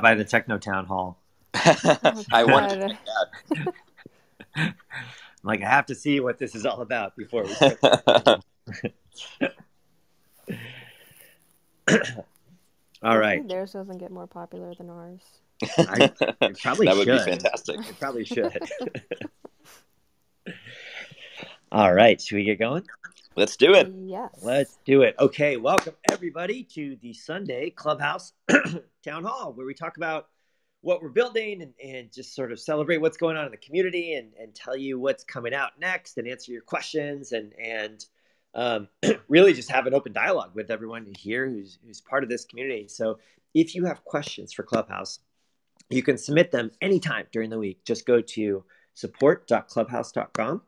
by the Techno Town Hall. Oh, I want to God. check that. I'm like, I have to see what this is all about before we start. All right. Hopefully theirs doesn't get more popular than ours. It probably That would be should. fantastic. It probably should. All right. Should we get going? Let's do it. Yes. Let's do it. Okay. Welcome, everybody, to the Sunday Clubhouse Town Hall, where we talk about what we're building and just sort of celebrate what's going on in the community and tell you what's coming out next and answer your questions and really just have an open dialogue with everyone here who's part of this community. So if you have questions for Clubhouse, you can submit them anytime during the week. Just go to support.clubhouse.com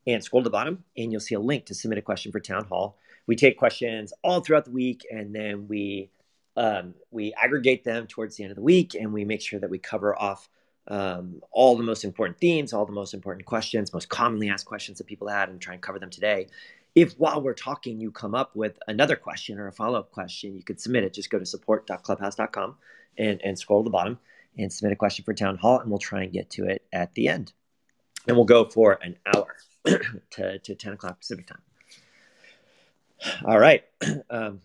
and scroll to the bottom, and you'll see a link to submit a question for Town Hall. We take questions all throughout the week, and then we aggregate them towards the end of the week, and we make sure that we cover off all the most important themes, all the most important questions, most commonly asked questions that people had, and try and cover them today. If while we're talking, you come up with another question or a follow-up question, you could submit it. Just go to support.clubhouse.com and scroll to the bottom and submit a question for Town Hall, and we'll try and get to it at the end. And we'll go for an hour to 10 o'clock Pacific time. All right.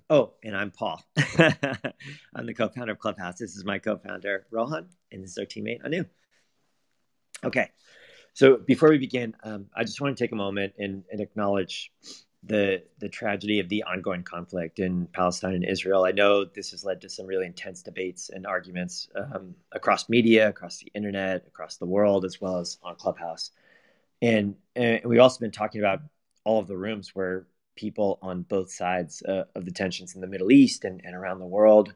Oh, and I'm Paul. I'm the co-founder of Clubhouse. This is my co-founder, Rohan, and this is our teammate, Anu. Okay. So before we begin, I just want to take a moment and acknowledge the tragedy of the ongoing conflict in Palestine and Israel. I know this has led to some really intense debates and arguments across media, across the internet, across the world, as well as on Clubhouse. And we've also been talking about all of the rooms where people on both sides of the tensions in the Middle East and around the world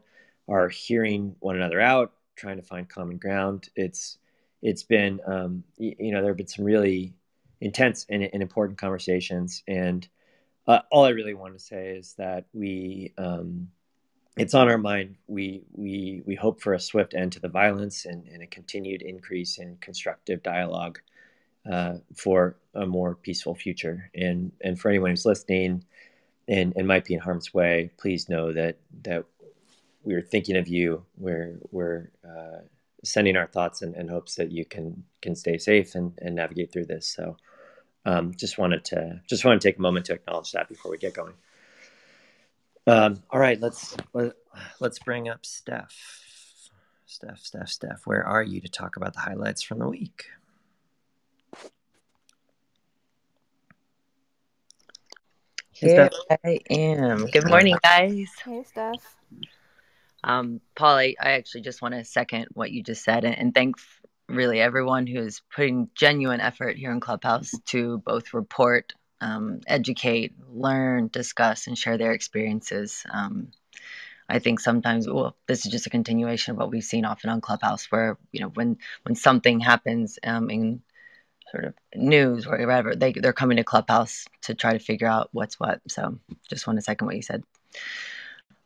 are hearing one another out, trying to find common ground. It's been, there have been some really intense and important conversations. And all I really want to say is that it's on our mind. We hope for a swift end to the violence and a continued increase in constructive dialogue for a more peaceful future. And for anyone who's listening and might be in harm's way, please know that we're thinking of you. We're sending our thoughts and hopes that you can stay safe and navigate through this. So just want to take a moment to acknowledge that before we get going. All right, let's bring up Steph. Steph, where are you to talk about the highlights from the week? Here I am. Good morning, guys. Hey, Steph. Paul, I actually just want to second what you just said and thank really everyone who's putting genuine effort here in Clubhouse to both report, educate, learn, discuss, and share their experiences. I think sometimes, this is just a continuation of what we've seen often on Clubhouse, where when something happens in sort of news or whatever, they're coming to Clubhouse to try to figure out what's what. So just want to second what you said.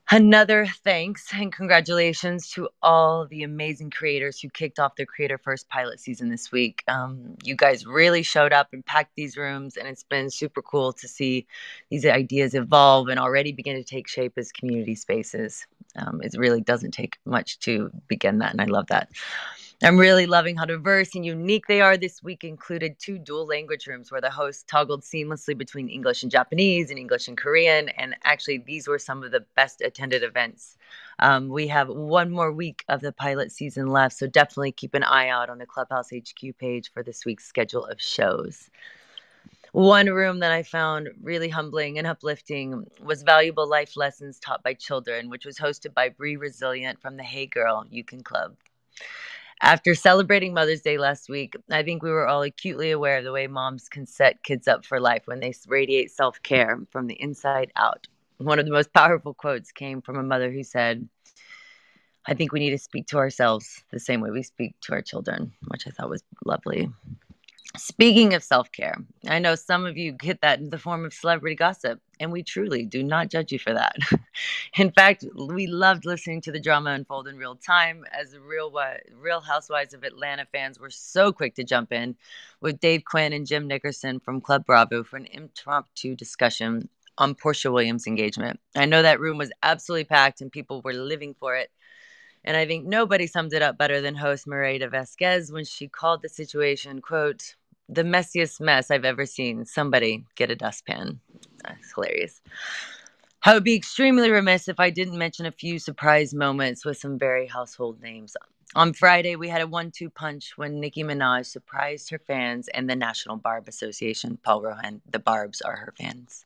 Another thanks and congratulations to all the amazing creators who kicked off their Creator First pilot season this week. You guys really showed up and packed these rooms, and it's been super cool to see these ideas evolve and already begin to take shape as community spaces. It really doesn't take much to begin that, and I love that. I'm really loving how diverse and unique they are. This week included 2 dual language rooms where the hosts toggled seamlessly between English and Japanese and English and Korean. And actually, these were some of the best attended events. We have 1 more week of the pilot season left, so definitely keep an eye out on the Clubhouse HQ page for this week's schedule of shows. One room that I found really humbling and uplifting was Valuable Life Lessons Taught by Children, which was hosted by Bree Resilient from the Hey Girl, You Can Club. After celebrating Mother's Day last week, I think we were all acutely aware of the way moms can set kids up for life when they radiate self-care from the inside out. One of the most powerful quotes came from a mother who said, "I think we need to speak to ourselves the same way we speak to our children," which I thought was lovely. Speaking of self-care, I know some of you get that in the form of celebrity gossip, and we truly do not judge you for that. In fact, we loved listening to the drama unfold in real time, as the Real Housewives of Atlanta fans were so quick to jump in with Dave Quinn and Jim Nickerson from Club Bravo for an impromptu discussion on Portia Williams' engagement. I know that room was absolutely packed and people were living for it. And I think nobody summed it up better than host Merida Vasquez when she called the situation, quote, the messiest mess I've ever seen. Somebody get a dustpan. That's hilarious. I would be extremely remiss if I didn't mention a few surprise moments with some very household names. On Friday, we had a 1-2 punch when Nicki Minaj surprised her fans and the National Barb Association. Paul Rohan, the Barbs are her fans.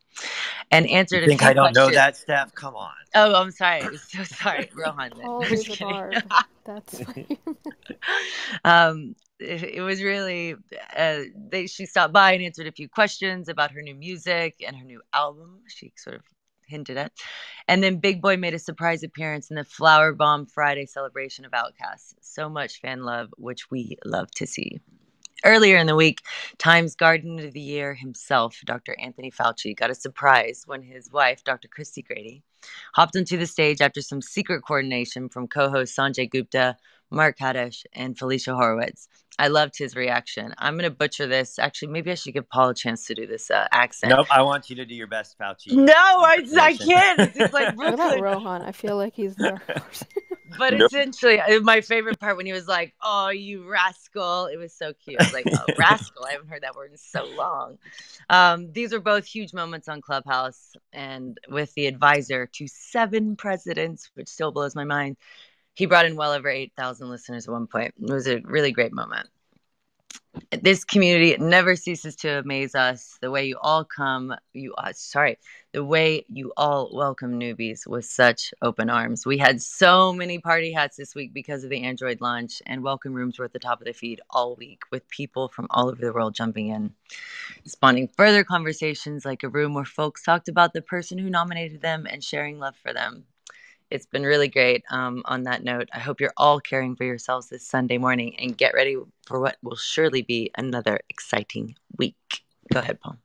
And answered You think a few I don't questions. know that, Steph? Come on. Oh, I'm sorry. So sorry, Rohan. Paul is a barb. That's it was really she stopped by and answered a few questions about her new music and her new album. She sort of hinted at. And then Big Boy made a surprise appearance in the Flower Bomb Friday celebration of Outkast. So much fan love, which we love to see. Earlier in the week, Times Garden of the Year himself, Dr. Anthony Fauci, got a surprise when his wife, Dr. Christy Grady, hopped onto the stage after some secret coordination from co-hosts Sanjay Gupta, Mark Haddish, and Felicia Horowitz. I loved his reaction. I'm going to butcher this. Actually, maybe I should give Paul a chance to do this accent. Nope, I want you to do your best, Fauci. No, I can't. It's just like What Brooklyn. about Rohan? I feel like he's the dark horse. But essentially, my favorite part when he was like, oh, you rascal. It was so cute. I was like, oh, rascal. I haven't heard that word in so long. These are both huge moments on Clubhouse. And with the advisor to 7 presidents, which still blows my mind, he brought in well over 8,000 listeners at one point. It was a really great moment. This community never ceases to amaze us. The way you all the way you all welcome newbies with such open arms. We had so many party hats this week because of the Android launch, and welcome rooms were at the top of the feed all week with people from all over the world jumping in, spawning further conversations like a room where folks talked about the person who nominated them and sharing love for them. It's been really great. On that note, I hope you're all caring for yourselves this Sunday morning and get ready for what will surely be another exciting week. Go ahead, Paul.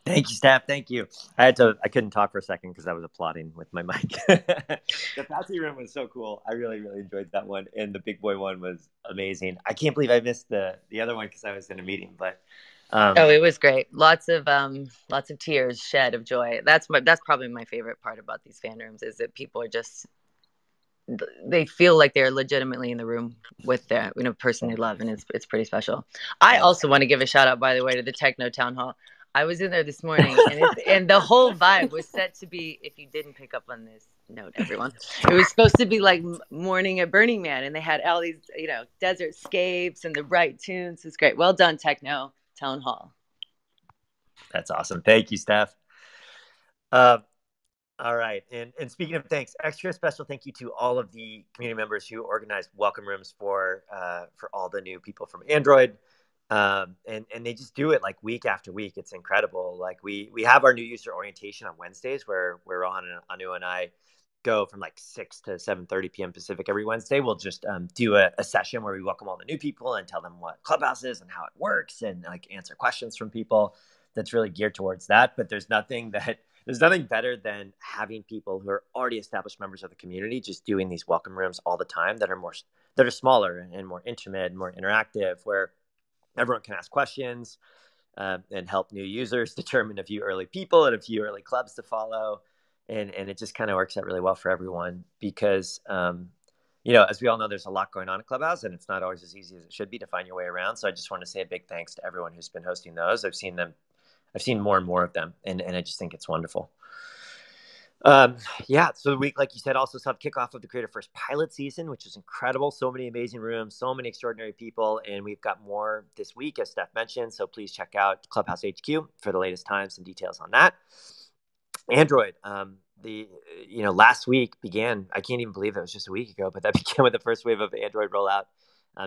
Thank you, Steph. Thank you. I couldn't talk for a second because I was applauding with my mic. The Fauci room was so cool. I really, really enjoyed that one. And the Big Boy one was amazing. I can't believe I missed the other one because I was in a meeting, but it was great. Lots of tears shed of joy. That's probably my favorite part about these fan rooms is that people are they feel like they're legitimately in the room with their person they love, and it's pretty special. I also want to give a shout out, by the way, to the Techno Town Hall. I was in there this morning, and the whole vibe was set to be, if you didn't pick up on this note, everyone, it was supposed to be like morning at Burning Man, and they had all these, desert scapes and the right tunes. It's great. Well done, Techno Town Hall. That's awesome. Thank you, Steph. All right. And speaking of thanks, extra special thank you to all of the community members who organized welcome rooms for all the new people from Android. And they just do it like week after week. It's incredible. Like we have our new user orientation on Wednesdays where Rohan and Anu and I go from like 6 to 7:30 p.m. Pacific every Wednesday. We'll just do a session where we welcome all the new people and tell them what Clubhouse is and how it works and like answer questions from people. That's really geared towards that. But there's nothing better than having people who are already established members of the community just doing these welcome rooms all the time that are smaller and more intimate and more interactive, where everyone can ask questions and help new users determine a few early people and a few early clubs to follow. And it just kind of works out really well for everyone because, as we all know, there's a lot going on at Clubhouse, and it's not always as easy as it should be to find your way around. So I just want to say a big thanks to everyone who's been hosting those. I've seen more and more of them, and I just think it's wonderful. So the week, like you said, also saw the kickoff of the Creator First pilot season, which is incredible. So many amazing rooms, so many extraordinary people, and we've got more this week, as Steph mentioned. So please check out Clubhouse HQ for the latest times and details on that. Android, last week began. I can't even believe that was just a week ago, but that began with the first wave of Android rollout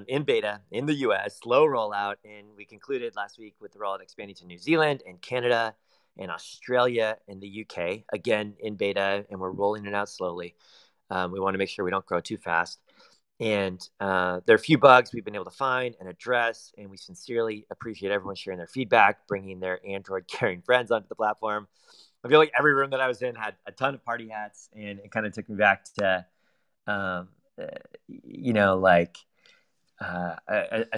in beta in the US, slow rollout, and we concluded last week with the rollout expanding to New Zealand and Canada in Australia and the UK, again in beta, and we're rolling it out slowly. We want to make sure we don't grow too fast. And there are a few bugs we've been able to find and address, and we sincerely appreciate everyone sharing their feedback, bringing their Android-carrying friends onto the platform. I feel like every room that I was in had a ton of party hats, and it kind of took me back to, a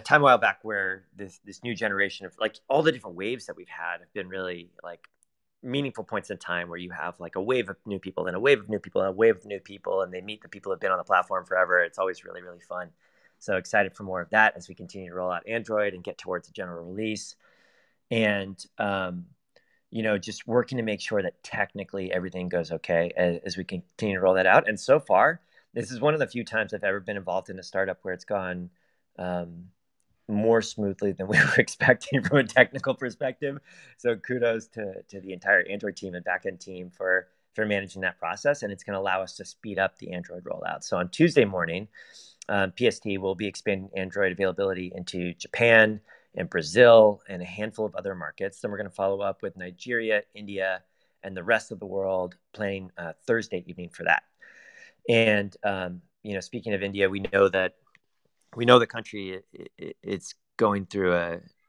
time a while back where this new generation of like all the different waves that we've had have been really like meaningful points in time where you have like a wave of new people and a wave of new people and a wave of new people, and they meet the people who have been on the platform forever. It's always really, really fun. So excited for more of that as we continue to roll out Android and get towards a general release. And, just working to make sure that technically everything goes okay as we continue to roll that out. And so far, this is one of the few times I've ever been involved in a startup where it's gone more smoothly than we were expecting from a technical perspective. So kudos to the entire Android team and backend team for managing that process. And it's going to allow us to speed up the Android rollout. So on Tuesday morning, PST will be expanding Android availability into Japan and Brazil and a handful of other markets. Then we're going to follow up with Nigeria, India, and the rest of the world, planning Thursday evening for that. And speaking of India, we know the country it's going through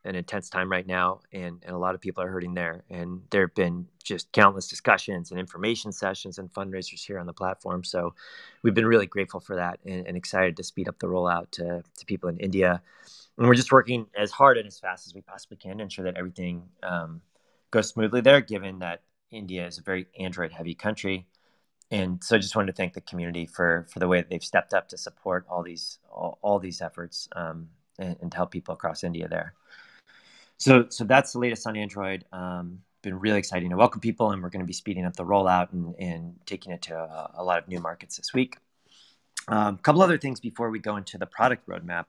an intense time right now, and a lot of people are hurting there. And there have been just countless discussions and information sessions and fundraisers here on the platform. So we've been really grateful for that and excited to speed up the rollout to people in India. And we're just working as hard and as fast as we possibly can to ensure that everything goes smoothly there, given that India is a very Android-heavy country. And so I just wanted to thank the community for the way that they've stepped up to support all these efforts and to help people across India there. So that's the latest on Android. Been really exciting to welcome people, and we're going to be speeding up the rollout and taking it to a lot of new markets this week. A couple other things before we go into the product roadmap.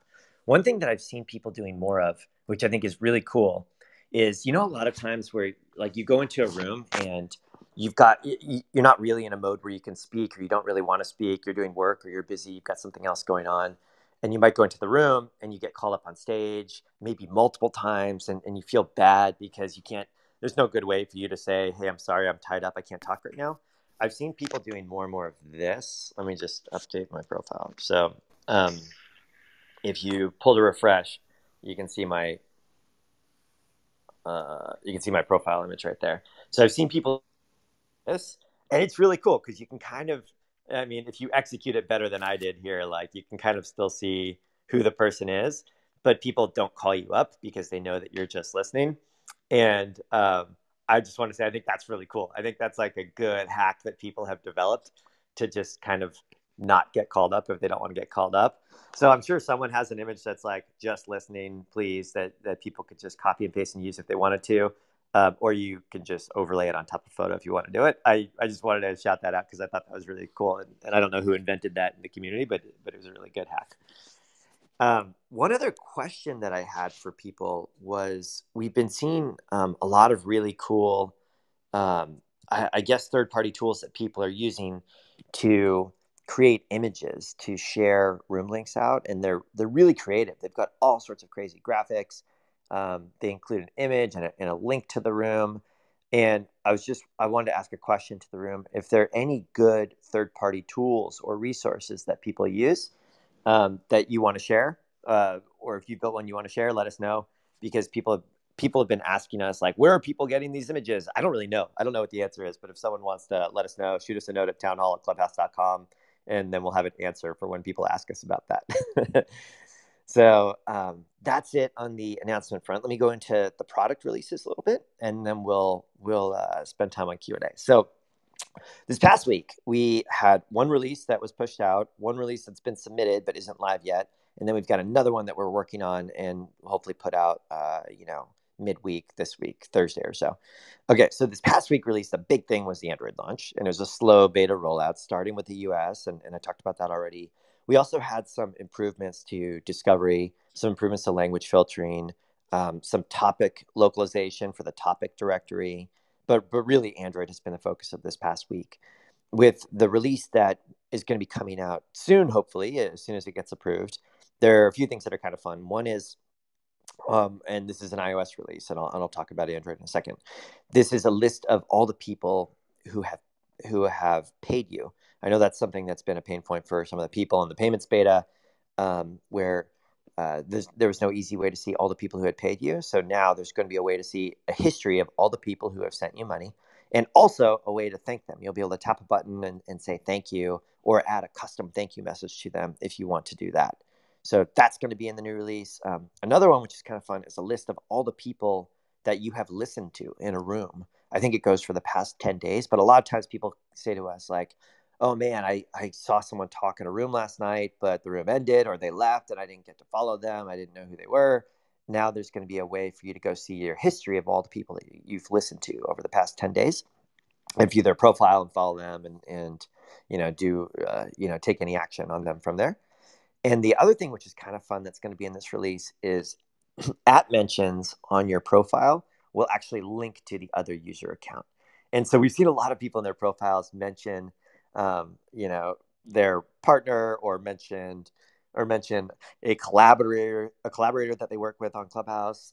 One thing that I've seen people doing more of, which I think is really cool, is, a lot of times where like you go into a room and you're not really in a mode where you can speak, or you don't really want to speak, you're doing work or you're busy, you've got something else going on, and you might go into the room and you get called up on stage maybe multiple times, and you feel bad because there's no good way for you to say, hey, I'm sorry, I'm tied up, I can't talk right now. I've seen people doing more and more of this. Let me just update my profile. So if you pull to refresh, you can see my profile image right there. So I've seen people do this, and it's really cool because you can kind of, if you execute it better than I did here, like you can kind of still see who the person is, but people don't call you up because they know that you're just listening. And I just want to say, I think that's really cool. I think that's like a good hack that people have developed to just kind of not get called up if they don't want to get called up. So I'm sure someone has an image that's like just listening, please, that people could just copy and paste and use if they wanted to. Or you can just overlay it on top of a photo if you want to do it. I just wanted to shout that out because I thought that was really cool. And I don't know who invented that in the community, but it was a really good hack. One other question that I had for people was, we've been seeing a lot of really cool, I guess, third-party tools that people are using to create images to share room links out, and they're really creative. They've got all sorts of crazy graphics. They include an image and a link to the room. And I wanted to ask a question to the room: if there are any good third-party tools or resources that people use that you want to share, or if you've built one you want to share, let us know, because people have been asking us, like, where are people getting these images? I don't really know. I don't know what the answer is, but if someone wants to let us know, shoot us a note at townhall@clubhouse.com, and then we'll have an answer for when people ask us about that. So that's it on the announcement front. Let me go into the product releases a little bit, and then we'll spend time on Q&A. So this past week, we had one release that was pushed out, one release that's been submitted but isn't live yet, and then we've got another one that we're working on and hopefully put out, midweek this week, Thursday or so. Okay, so this past week release, the big thing was the Android launch, and it was a slow beta rollout starting with the US, and I talked about that already. We also had some improvements to discovery, some improvements to language filtering, some topic localization for the topic directory, but really Android has been the focus of this past week. With the release that is going to be coming out soon, hopefully, as soon as it gets approved, there are a few things that are kind of fun. One is, and this is an iOS release, and I'll talk about Android in a second. This is a list of all the people who have paid you. I know that's something that's been a pain point for some of the people in the payments beta, where there was no easy way to see all the people who had paid you. So now there's going to be a way to see a history of all the people who have sent you money, and also a way to thank them. You'll be able to tap a button and say thank you, or add a custom thank you message to them if you want to do that. So that's going to be in the new release. Another one, which is kind of fun, is a list of all the people that you have listened to in a room. I think it goes for the past 10 days. But a lot of times people say to us like, oh man, I saw someone talk in a room last night, but the room ended or they left and I didn't get to follow them. I didn't know who they were. Now there's going to be a way for you to go see your history of all the people that you've listened to over the past 10 days and view their profile and follow them and do, take any action on them from there. And the other thing, which is kind of fun, that's going to be in this release is at mentions on your profile will actually link to the other user account. And so we've seen a lot of people in their profiles mention, their partner or mention a collaborator that they work with on Clubhouse.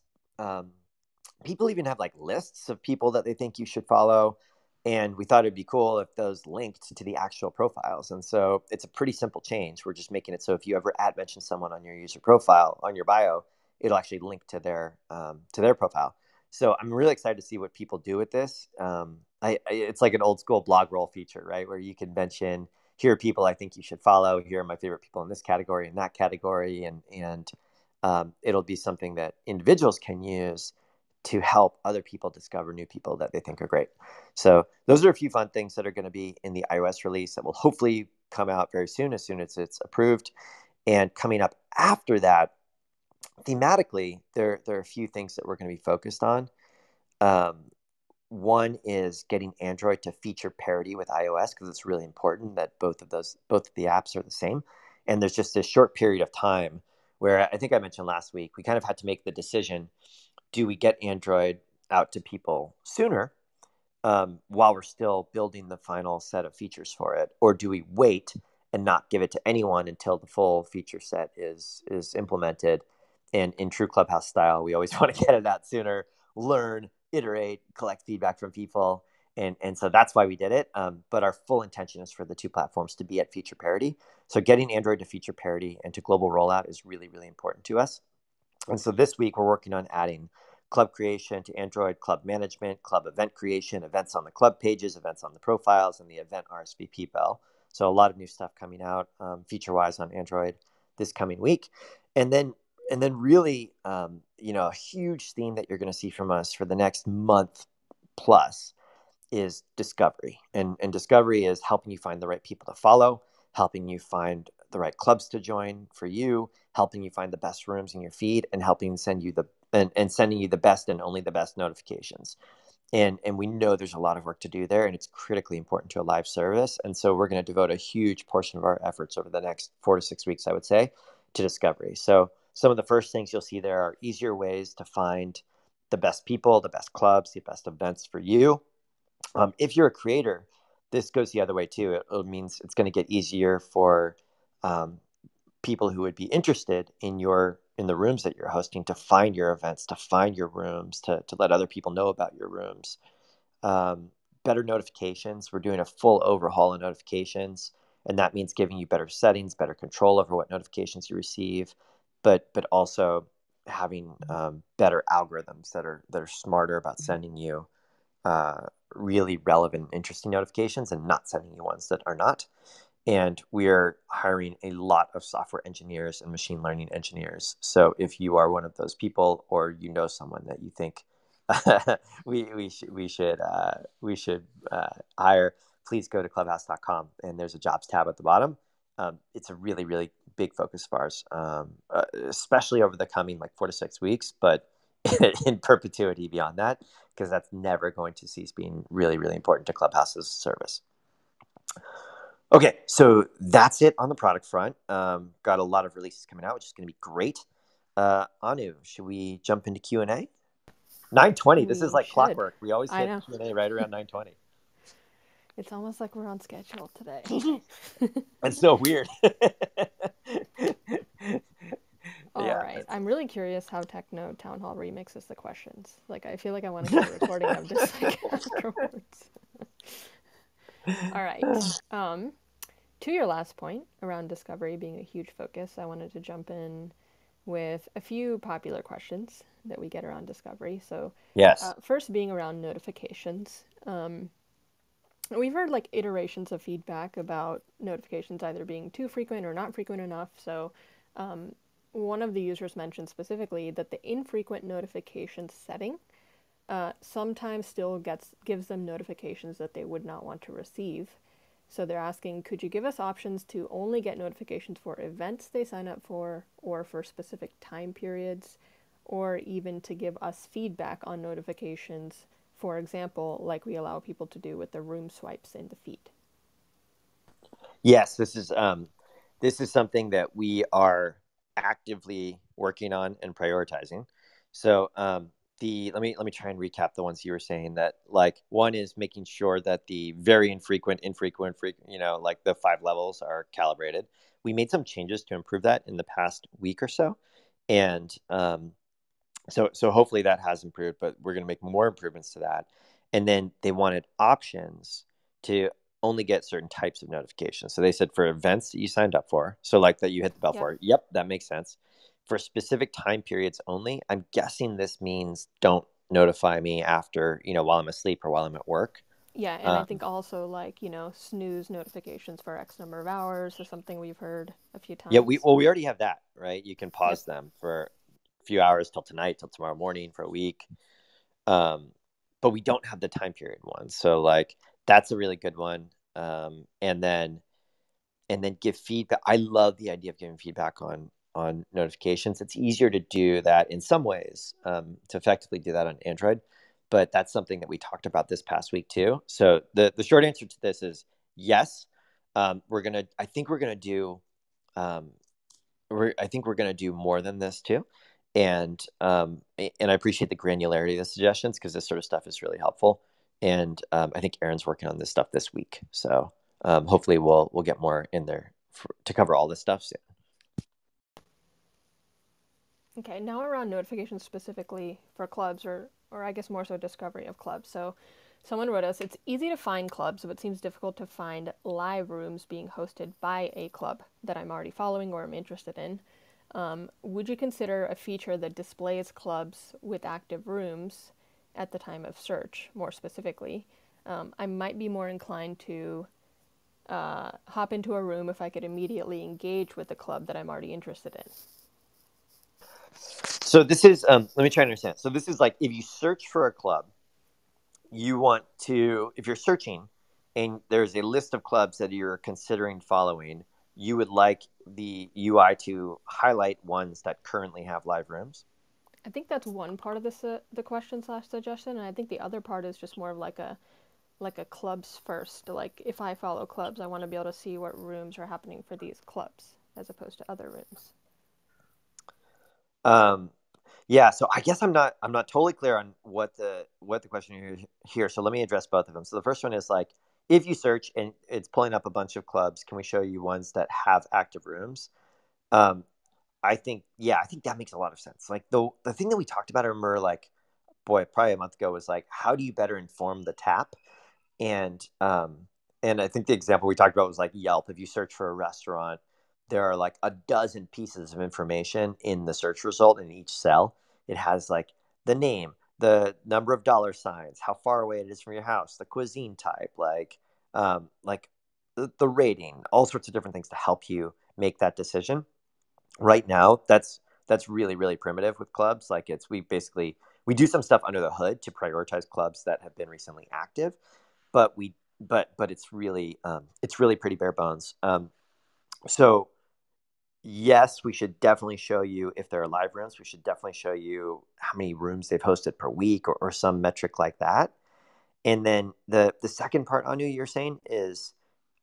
People even have like lists of people that they think you should follow. And we thought it'd be cool if those linked to the actual profiles. And so it's a pretty simple change. We're just making it so if you ever mention someone on your user profile, on your bio, it'll actually link to their profile. So I'm really excited to see what people do with this. It's like an old school blog roll feature, right? Where you can mention, here are people I think you should follow. Here are my favorite people in this category and that category. And it'll be something that individuals can use to help other people discover new people that they think are great. So those are a few fun things that are going to be in the iOS release that will hopefully come out very soon as it's approved. And coming up after that, thematically, there are a few things that we're going to be focused on. One is getting Android to feature parity with iOS, because it's really important that both of the apps are the same. And there's just this short period of time where I think I mentioned last week, we kind of had to make the decision, do we get Android out to people sooner while we're still building the final set of features for it? Or do we wait and not give it to anyone until the full feature set is implemented? And in true Clubhouse style, we always want to get it out sooner, learn, iterate, collect feedback from people. And so that's why we did it. But our full intention is for the two platforms to be at feature parity. So getting Android to feature parity and to global rollout is really, really important to us. And so this week we're working on adding club creation to Android, club management, club event creation, events on the club pages, events on the profiles, and the event RSVP bell. So a lot of new stuff coming out feature-wise on Android this coming week. And then really, a huge theme that you're going to see from us for the next month plus is discovery. And discovery is helping you find the right people to follow, helping you find the right clubs to join for you, helping you find the best rooms in your feed, and helping sending you the best and only the best notifications. And we know there's a lot of work to do there, and it's critically important to a live service. And so we're going to devote a huge portion of our efforts over the next 4 to 6 weeks, I would say, to discovery. So some of the first things you'll see there are easier ways to find the best people, the best clubs, the best events for you. If you're a creator, this goes the other way too. It means it's going to get easier for people who would be interested in the rooms that you're hosting to find your events, to find your rooms, to let other people know about your rooms. Better notifications. We're doing a full overhaul of notifications, and that means giving you better settings, better control over what notifications you receive, but also having better algorithms that are smarter about sending you really relevant, interesting notifications and not sending you ones that are not. And we're hiring a lot of software engineers and machine learning engineers. So if you are one of those people, or you know someone that you think we should hire, please go to clubhouse.com, and there's a jobs tab at the bottom. It's a really, really big focus of ours, especially over the coming 4 to 6 weeks, but in perpetuity beyond that, because that's never going to cease being really, really important to Clubhouse's service. Okay, so that's it on the product front. Got a lot of releases coming out, which is going to be great. Anu, should we jump into Q&A? 9:20. This is like clockwork. We always hit Q&A right around 9:20. It's almost like we're on schedule today. That's so weird. All right. I'm really curious how Techno Town Hall remixes the questions. I feel like I want to see a recording of this afterwards. All right. To your last point around discovery being a huge focus, I wanted to jump in with a few popular questions that we get around discovery. So yes. First being around notifications. We've heard iterations of feedback about notifications either being too frequent or not frequent enough. So one of the users mentioned specifically that the infrequent notification setting sometimes still gives them notifications that they would not want to receive. So they're asking, could you give us options to only get notifications for events they sign up for, or for specific time periods, or even to give us feedback on notifications, for example, like we allow people to do with the room swipes in the feed? Yes, this is something that we are actively working on and prioritizing. So let me try and recap the ones you were saying. That, like, one is making sure that the very infrequent, like the 5 levels are calibrated. We made some changes to improve that in the past week or so, and so hopefully that has improved. But we're going to make more improvements to that. And then they wanted options to only get certain types of notifications. So they said for events that you signed up for, so like that you hit the bell for, yep, that makes sense. For specific time periods only, I'm guessing this means don't notify me after, while I'm asleep or while I'm at work. Yeah, and I think also, like, snooze notifications for X number of hours is something we've heard a few times. Yeah, we already have that, right? You can pause them for a few hours till tonight, till tomorrow morning, for a week. But we don't have the time period one. So, like, that's a really good one. And then give feedback. I love the idea of giving feedback on notifications. It's easier to do that in some ways, to effectively do that on Android, but that's something that we talked about this past week too. So the short answer to this is yes. I think we're gonna do more than this too. And I appreciate the granularity of the suggestions, because this sort of stuff is really helpful. And I think Aaron's working on this stuff this week. So hopefully we'll get more in there to cover all this stuff soon. Okay, now around notifications specifically for clubs, or I guess more so discovery of clubs. So someone wrote us, it's easy to find clubs, but it seems difficult to find live rooms being hosted by a club that I'm already following or I'm interested in. Would you consider a feature that displays clubs with active rooms at the time of search, more specifically? I might be more inclined to hop into a room if I could immediately engage with the club that I'm already interested in. So this is, let me try to understand. So this is like, if you search for a club, if you're searching and there's a list of clubs that you're considering following, you would like the UI to highlight ones that currently have live rooms? I think that's one part of the question / suggestion, and I think the other part is just more of like a clubs first. Like, if I follow clubs, I want to be able to see what rooms are happening for these clubs as opposed to other rooms. Yeah, so I guess I'm not totally clear on what the question here. So let me address both of them. So the first one is, like, if you search and it's pulling up a bunch of clubs, can we show you ones that have active rooms? I think that makes a lot of sense. Like, the thing that we talked about, I remember, like, probably a month ago, was like, how do you better inform the tap? And I think the example we talked about was like Yelp. If you search for a restaurant, there are like a dozen pieces of information in the search result. In each cell, it has like the name, the number of dollar signs, how far away it is from your house, the cuisine type, like the rating, all sorts of different things to help you make that decision. Right now, that's really, really primitive with clubs. Like, we do some stuff under the hood to prioritize clubs that have been recently active, but it's really pretty bare bones. So yes, we should definitely show you if there are live rooms. We should definitely show you how many rooms they've hosted per week, or some metric like that. And then the second part, Anu, you're saying is,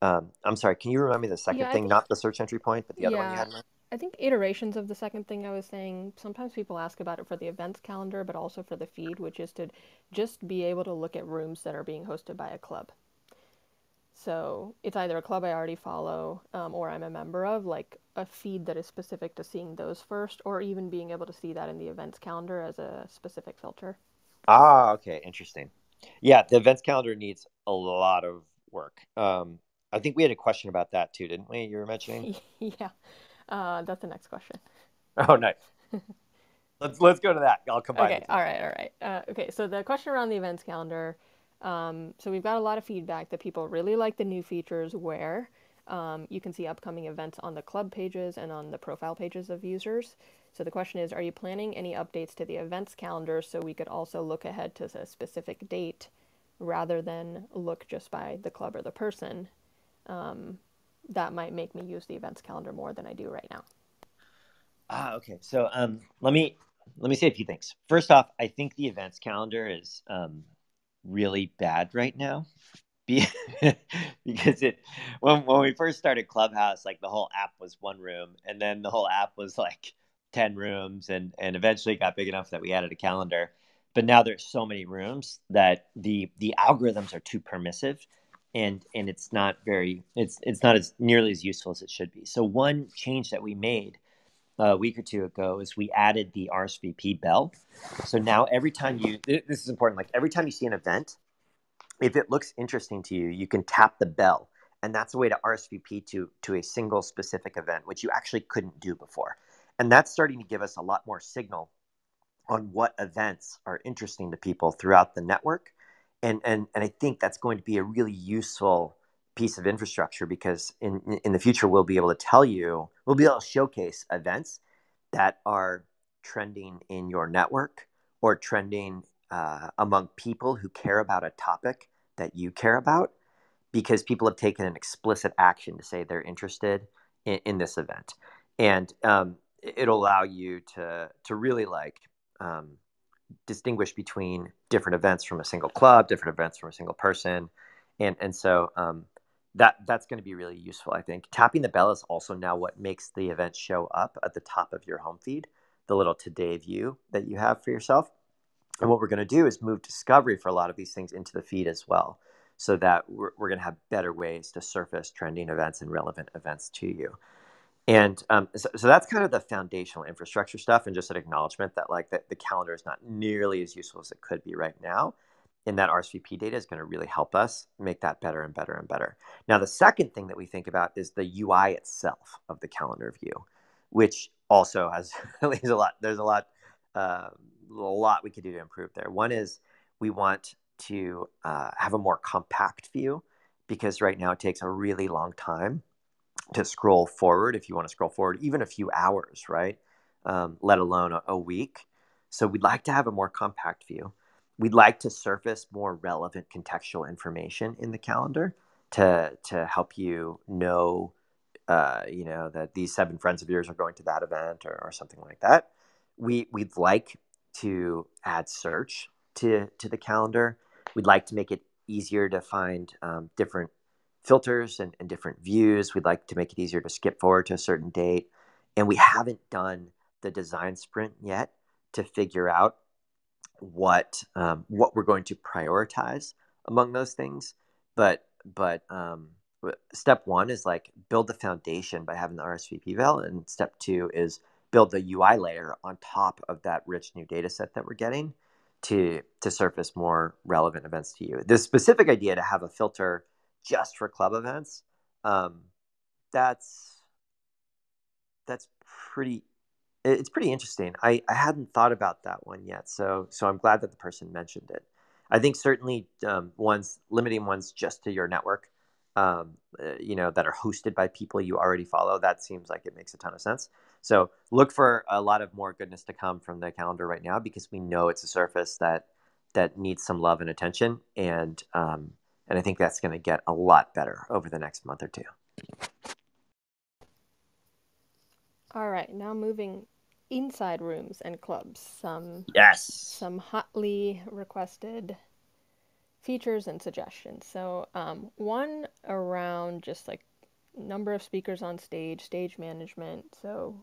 I'm sorry, can you remind me the second thing? Not the search entry point, but the other one you had in mind? I think iterations of the second thing I was saying. Sometimes people ask about it for the events calendar, but also for the feed, which is to just be able to look at rooms that are being hosted by a club. So it's either a club I already follow, or I'm a member of, like a feed that is specific to seeing those first, or even being able to see that in the events calendar as a specific filter. Ah, okay, interesting. Yeah, the events calendar needs a lot of work. I think we had a question about that too, didn't we? You were mentioning? Yeah, that's the next question. Oh, nice. Let's go to that. I'll combine. Okay, all right. Okay, so the question around the events calendar. So we've got a lot of feedback that people really like the new features where you can see upcoming events on the club pages and on the profile pages of users. So the question is, are you planning any updates to the events calendar so we could also look ahead to a specific date rather than look just by the club or the person? That might make me use the events calendar more than I do right now. Okay. So let me say a few things. First off, I think the events calendar is really bad right now. Because when we first started Clubhouse, like the whole app was one room, and then the whole app was like 10 rooms, and eventually it got big enough that we added a calendar. But now there's so many rooms that the algorithms are too permissive, and it's not as nearly as useful as it should be. So one change that we made a week or two ago is we added the RSVP bell. So now every time this is important, like every time you see an event, if it looks interesting to you, you can tap the bell, and that's a way to RSVP to a single specific event, which you actually couldn't do before. And that's starting to give us a lot more signal on what events are interesting to people throughout the network. And I think that's going to be a really useful piece of infrastructure, because in the future, we'll be able to showcase events that are trending in your network or trending among people who care about a topic that you care about, because people have taken an explicit action to say they're interested in this event. And it'll allow you to really distinguish between different events from a single club, different events from a single person. And so that's going to be really useful, I think. Tapping the bell is also now what makes the event show up at the top of your home feed, the little today view that you have for yourself. And what we're going to do is move discovery for a lot of these things into the feed as well, so that we're going to have better ways to surface trending events and relevant events to you. And so that's kind of the foundational infrastructure stuff, and just an acknowledgement that the calendar is not nearly as useful as it could be right now. And that RSVP data is going to really help us make that better and better and better. Now, the second thing that we think about is the UI itself of the calendar view, which also has there's a lot we could do to improve there. One is we want to have a more compact view, because right now it takes a really long time to scroll forward, if you want to scroll forward even a few hours, right? Let alone a week. So we'd like to have a more compact view. We'd like to surface more relevant contextual information in the calendar to help you know, that these 7 friends of yours are going to that event or something like that. We'd like to add search to the calendar. We'd like to make it easier to find different filters and different views. We'd like to make it easier to skip forward to a certain date. And we haven't done the design sprint yet to figure out what we're going to prioritize among those things. But step one is build the foundation by having the RSVP bell, and step 2 is build the UI layer on top of that rich new data set that we're getting to surface more relevant events to you. The specific idea to have a filter just for club events, that's pretty interesting. I hadn't thought about that one yet, so I'm glad that the person mentioned it. I think certainly limiting ones just to your network, that are hosted by people you already follow, that seems like it makes a ton of sense. So look for a lot of more goodness to come from the calendar right now, because we know it's a surface that needs some love and attention, and I think that's going to get a lot better over the next month or two. All right, now moving inside rooms and clubs. Some hotly requested features and suggestions. So one around just number of speakers on stage management. So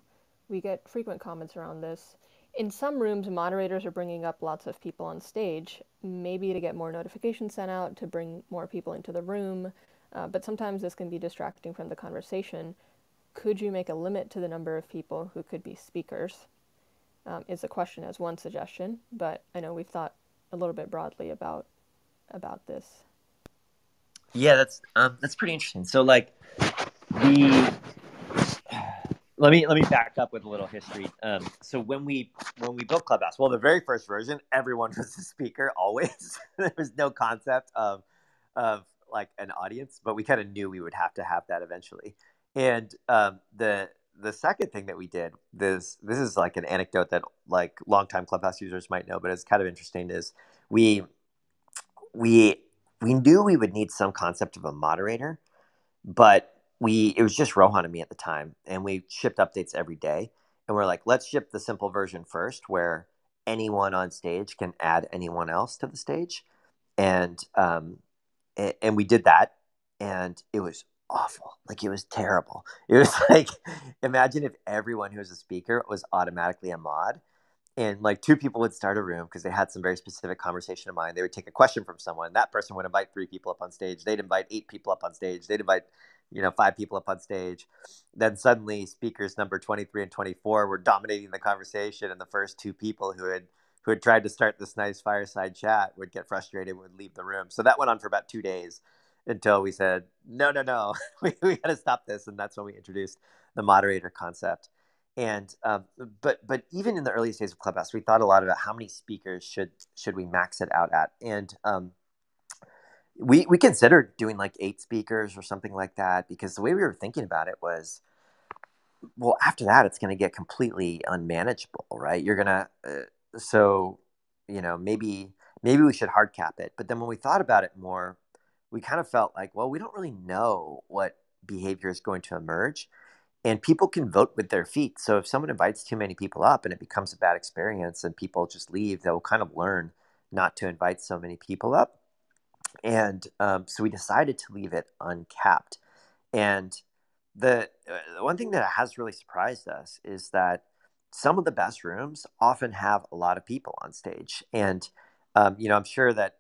we get frequent comments around this. In some rooms, moderators are bringing up lots of people on stage, maybe to get more notifications sent out, to bring more people into the room, but sometimes this can be distracting from the conversation. Could you make a limit to the number of people who could be speakers? Is a question as one suggestion, but I know we've thought a little bit broadly about this. Yeah, that's pretty interesting. So let me back up with a little history. So when we built Clubhouse, well, the very first version, everyone was a speaker always. There was no concept of an audience, but we kind of knew we would have to have that eventually. And the the second thing that we did, this is like an anecdote that like longtime Clubhouse users might know, but it's kind of interesting, is we we knew we would need some concept of a moderator, but it was just Rohan and me at the time, and we shipped updates every day. And we're like, let's ship the simple version first, where anyone on stage can add anyone else to the stage. And we did that, and it was awful. Like, it was terrible. It was like, imagine if everyone who was a speaker was automatically a mod, and like two people would start a room because they had some very specific conversation in mind. They would take a question from someone. That person would invite 3 people up on stage. They'd invite 8 people up on stage. They'd invite 5 people up on stage. Then suddenly speakers number 23 and 24 were dominating the conversation, and the first 2 people who had tried to start this nice fireside chat would get frustrated and would leave the room. So that went on for about 2 days until we said, no, we got to stop this. And that's when we introduced the moderator concept. And but even in the earliest days of Clubhouse, we thought a lot about how many speakers should we max it out at. And we considered doing like 8 speakers or something like that, because the way we were thinking about it was, well, after that, it's going to get completely unmanageable, right? You're going to, so, maybe we should hard cap it. But then when we thought about it more, we kind of felt like, well, we don't really know what behavior is going to emerge, and people can vote with their feet. So if someone invites too many people up and it becomes a bad experience and people just leave, they'll kind of learn not to invite so many people up. And so we decided to leave it uncapped. And the one thing that has really surprised us is that some of the best rooms often have a lot of people on stage. And, I'm sure that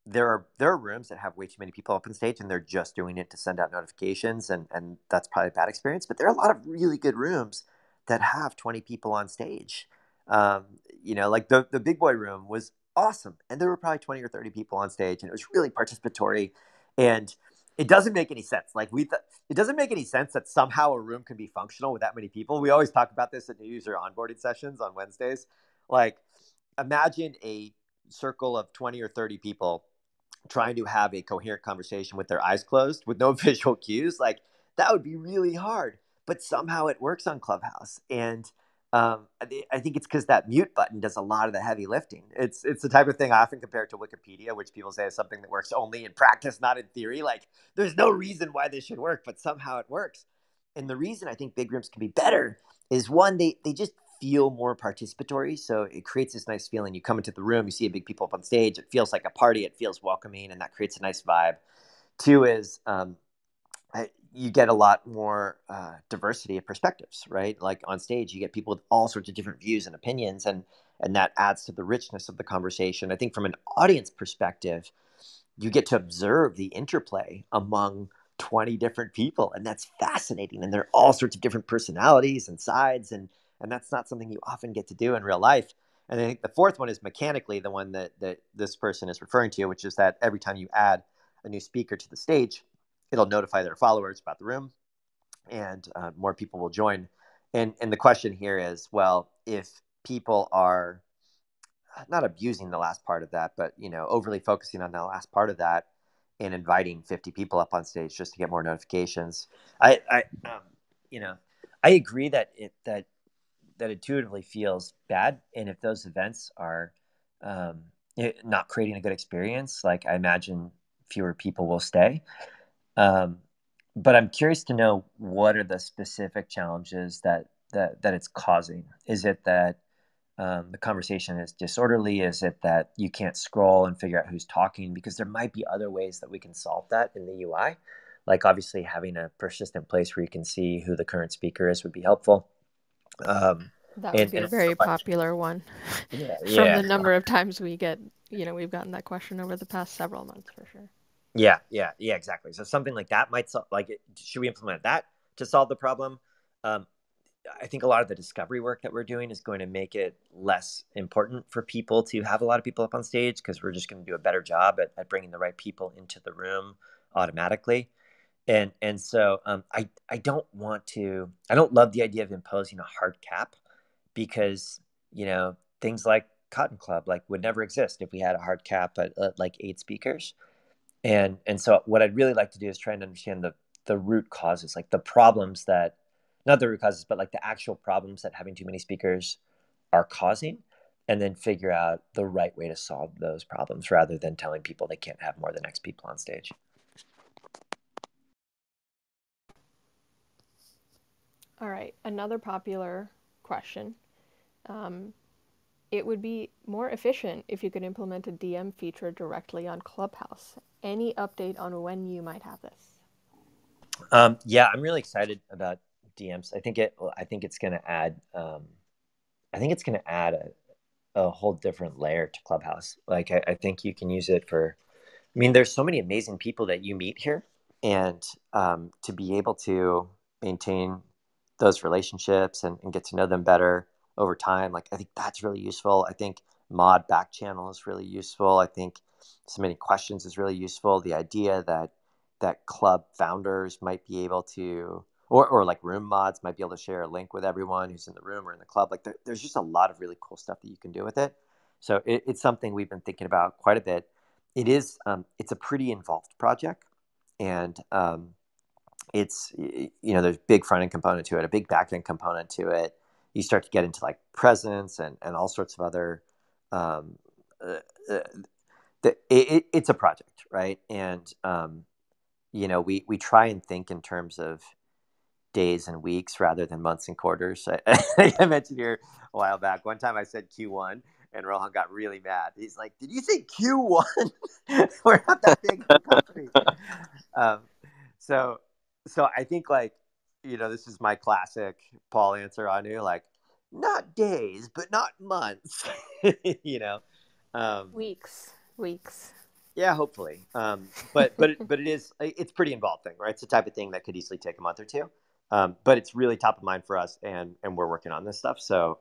there are rooms that have way too many people up on stage, and they're just doing it to send out notifications. And that's probably a bad experience. But there are a lot of really good rooms that have 20 people on stage. Like the big boy room was awesome, and there were probably 20 or 30 people on stage, and it was really participatory. And it doesn't make any sense. Like it doesn't make any sense that somehow a room can be functional with that many people. We always talk about this at new user onboarding sessions on Wednesdays. Like, imagine a circle of 20 or 30 people trying to have a coherent conversation with their eyes closed with no visual cues. Like, that would be really hard, but somehow it works on Clubhouse. And I think it's because that mute button does a lot of the heavy lifting. It's the type of thing I often compare it to Wikipedia, which people say is something that works only in practice, not in theory. Like, there's no reason why this should work, but somehow it works. And the reason I think big rooms can be better is, one, they just feel more participatory. So it creates this nice feeling. You come into the room, you see a big people up on stage. It feels like a party. It feels welcoming, and that creates a nice vibe. 2 is you get a lot more diversity of perspectives, right? Like, on stage, you get people with all sorts of different views and opinions, and that adds to the richness of the conversation. I think from an audience perspective, you get to observe the interplay among 20 different people, and that's fascinating. And there are all sorts of different personalities and sides, and that's not something you often get to do in real life. And I think the fourth one is mechanically the one that this person is referring to, which is that every time you add a new speaker to the stage, it'll notify their followers about the room, and more people will join. And the question here is, well, if people are not abusing the last part of that, but overly focusing on the last part of that and inviting 50 people up on stage just to get more notifications, I agree that that intuitively feels bad. And if those events are not creating a good experience, like, I imagine fewer people will stay. But I'm curious to know, what are the specific challenges that it's causing? Is it that the conversation is disorderly? Is it that you can't scroll and figure out who's talking? Because there might be other ways that we can solve that in the UI. Like, obviously, having a persistent place where you can see who the current speaker is would be helpful. That would be a very popular one. From the number of times we get, we've gotten that question over the past several months, for sure. Yeah, exactly. So something like that might solve, should we implement that to solve the problem? I think a lot of the discovery work that we're doing is going to make it less important for people to have a lot of people up on stage, because we're just going to do a better job at bringing the right people into the room automatically. And so I don't love the idea of imposing a hard cap, because, things like Cotton Club would never exist if we had a hard cap at like 8 speakers. And so what I'd really like to do is try and understand the root causes, like the problems that not the root causes, but like the actual problems that having too many speakers are causing, and then figure out the right way to solve those problems rather than telling people they can't have more than X people on stage. All right, another popular question. It would be more efficient if you could implement a DM feature directly on Clubhouse. Any update on when you might have this? Yeah, I'm really excited about DMs. I think it's going to add. I think it's going to add a whole different layer to Clubhouse. Like I think you can use it for. I mean, there's so many amazing people that you meet here, and to be able to maintain those relationships and get to know them better over time, like I think that's really useful. I think mod back channel is really useful. I think submitting questions is really useful. The idea that club founders might be able to, or like room mods might be able to share a link with everyone who's in the room or in the club. Like there's just a lot of really cool stuff that you can do with it. So it's something we've been thinking about quite a bit. It is, it's a pretty involved project, and it's, there's big front end component to it, a big back end component to it. You start to get into like presence and all sorts of other, um, uh, uh, it's a project, right? And, we try and think in terms of days and weeks rather than months and quarters. I mentioned here a while back, one time I said Q1 and Rohan got really mad. He's like, did you say Q1? We're not that big of a company. So I think like, this is my classic Paul answer on you, like not days, but not months, Weeks. Yeah, hopefully. But it's pretty involved thing, right? It's the type of thing that could easily take a month or two. But it's really top of mind for us, and we're working on this stuff. So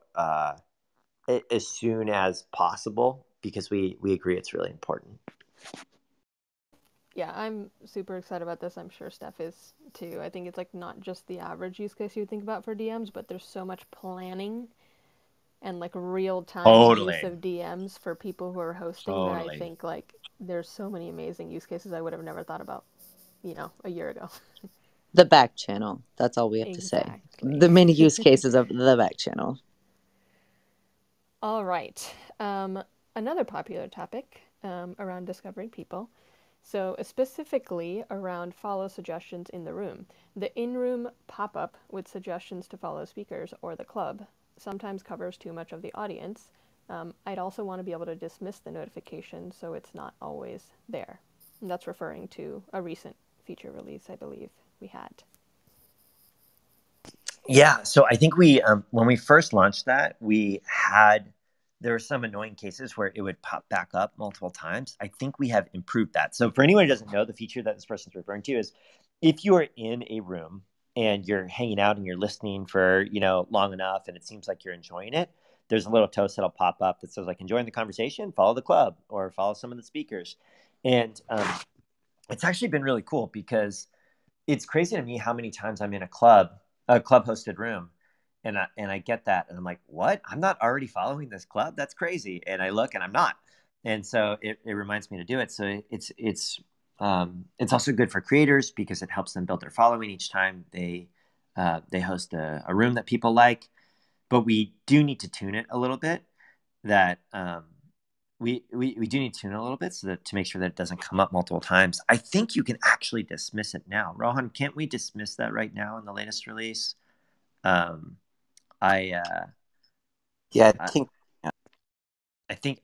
as soon as possible, because we agree it's really important. Yeah, I'm super excited about this. I'm sure Steph is too. I think it's like not just the average use case you would think about for DMs, but there's so much planning and like real time use of DMs for people who are hosting that I think like there's so many amazing use cases I would have never thought about, a year ago. The back channel. That's all we have to say. The many use cases of the back channel. All right. Another popular topic around discovering people. So specifically around follow suggestions in the room. The in-room pop-up with suggestions to follow speakers or the club sometimes covers too much of the audience. I'd also want to be able to dismiss the notification so it's not always there. And that's referring to a recent feature release, I believe we had. Yeah, so I think we, when we first launched that, there were some annoying cases where it would pop back up multiple times. I think we have improved that. So for anyone who doesn't know, the feature that this person's referring to is if you are in a room and you're hanging out and you're listening for, long enough and it seems like you're enjoying it, there's a little toast that'll pop up that says like, enjoying the conversation, follow the club or follow some of the speakers. And it's actually been really cool because it's crazy to me how many times I'm in a club hosted room, and I get that, and I'm like, what? I'm not already following this club? That's crazy. And I look, and I'm not. And so it reminds me to do it. So it's also good for creators because it helps them build their following each time they host a room that people like. But we do need to tune it a little bit. That we do need to tune it a little bit to make sure that it doesn't come up multiple times. I think you can actually dismiss it now. Rohan, can't we dismiss that right now in the latest release? I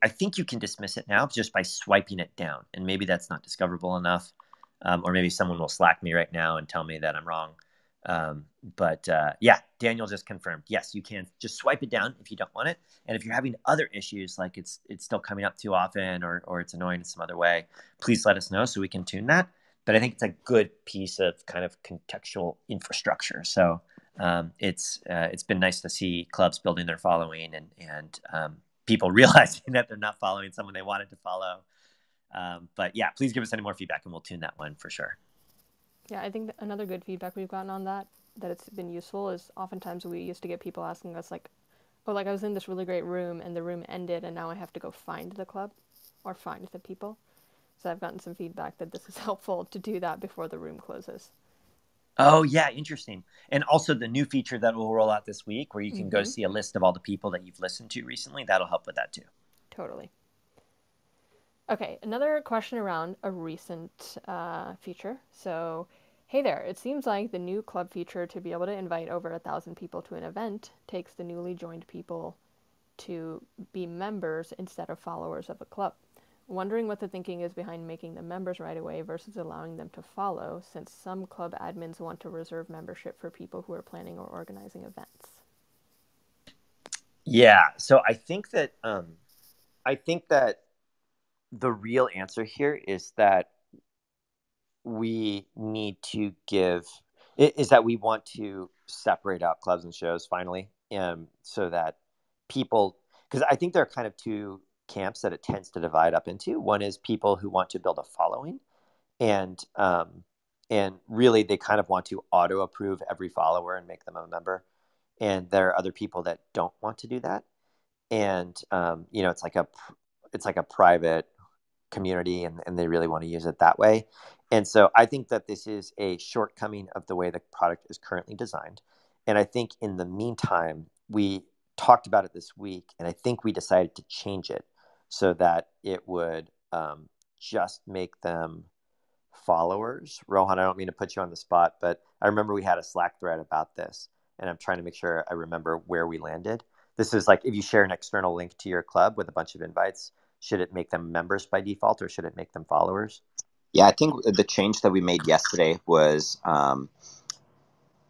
think you can dismiss it now just by swiping it down, and maybe that's not discoverable enough, or maybe someone will Slack me right now and tell me that I'm wrong. But yeah, Daniel just confirmed. Yes, you can just swipe it down if you don't want it. And if you're having other issues, like it's still coming up too often or it's annoying in some other way, please let us know so we can tune that. But I think it's a good piece of kind of contextual infrastructure. So it's been nice to see clubs building their following and people realizing that they're not following someone they wanted to follow. But yeah, please give us any more feedback and we'll tune that one for sure. Yeah, I think another good feedback we've gotten on that it's been useful is oftentimes we used to get people asking us like, oh, like I was in this really great room and the room ended and now I have to go find the club or find the people. So I've gotten some feedback that this is helpful to do that before the room closes. Oh, yeah, interesting. And also the new feature that will roll out this week where you can go see a list of all the people that you've listened to recently. That'll help with that too. Totally. Okay, another question around a recent feature. So, hey there, it seems like the new club feature to be able to invite over 1,000 people to an event takes the newly joined people to be members instead of followers of a club. Wondering what the thinking is behind making them members right away versus allowing them to follow, since some club admins want to reserve membership for people who are planning or organizing events. Yeah, so I think that the real answer here is that we need to is that we want to separate out clubs and shows finally, so that people, because I think there are kind of two camps that it tends to divide up into. One is people who want to build a following, and really they kind of want to auto approve every follower and make them a member, and there are other people that don't want to do that, and it's like a private community, and they really want to use it that way. And so I think that this is a shortcoming of the way the product is currently designed. And I think in the meantime, we talked about it this week, and I think we decided to change it so that it would just make them followers. Rohan, I don't mean to put you on the spot, but I remember we had a Slack thread about this, and I'm trying to make sure I remember where we landed. This is like if you share an external link to your club with a bunch of invites, should it make them members by default or should it make them followers? Yeah, I think the change that we made yesterday was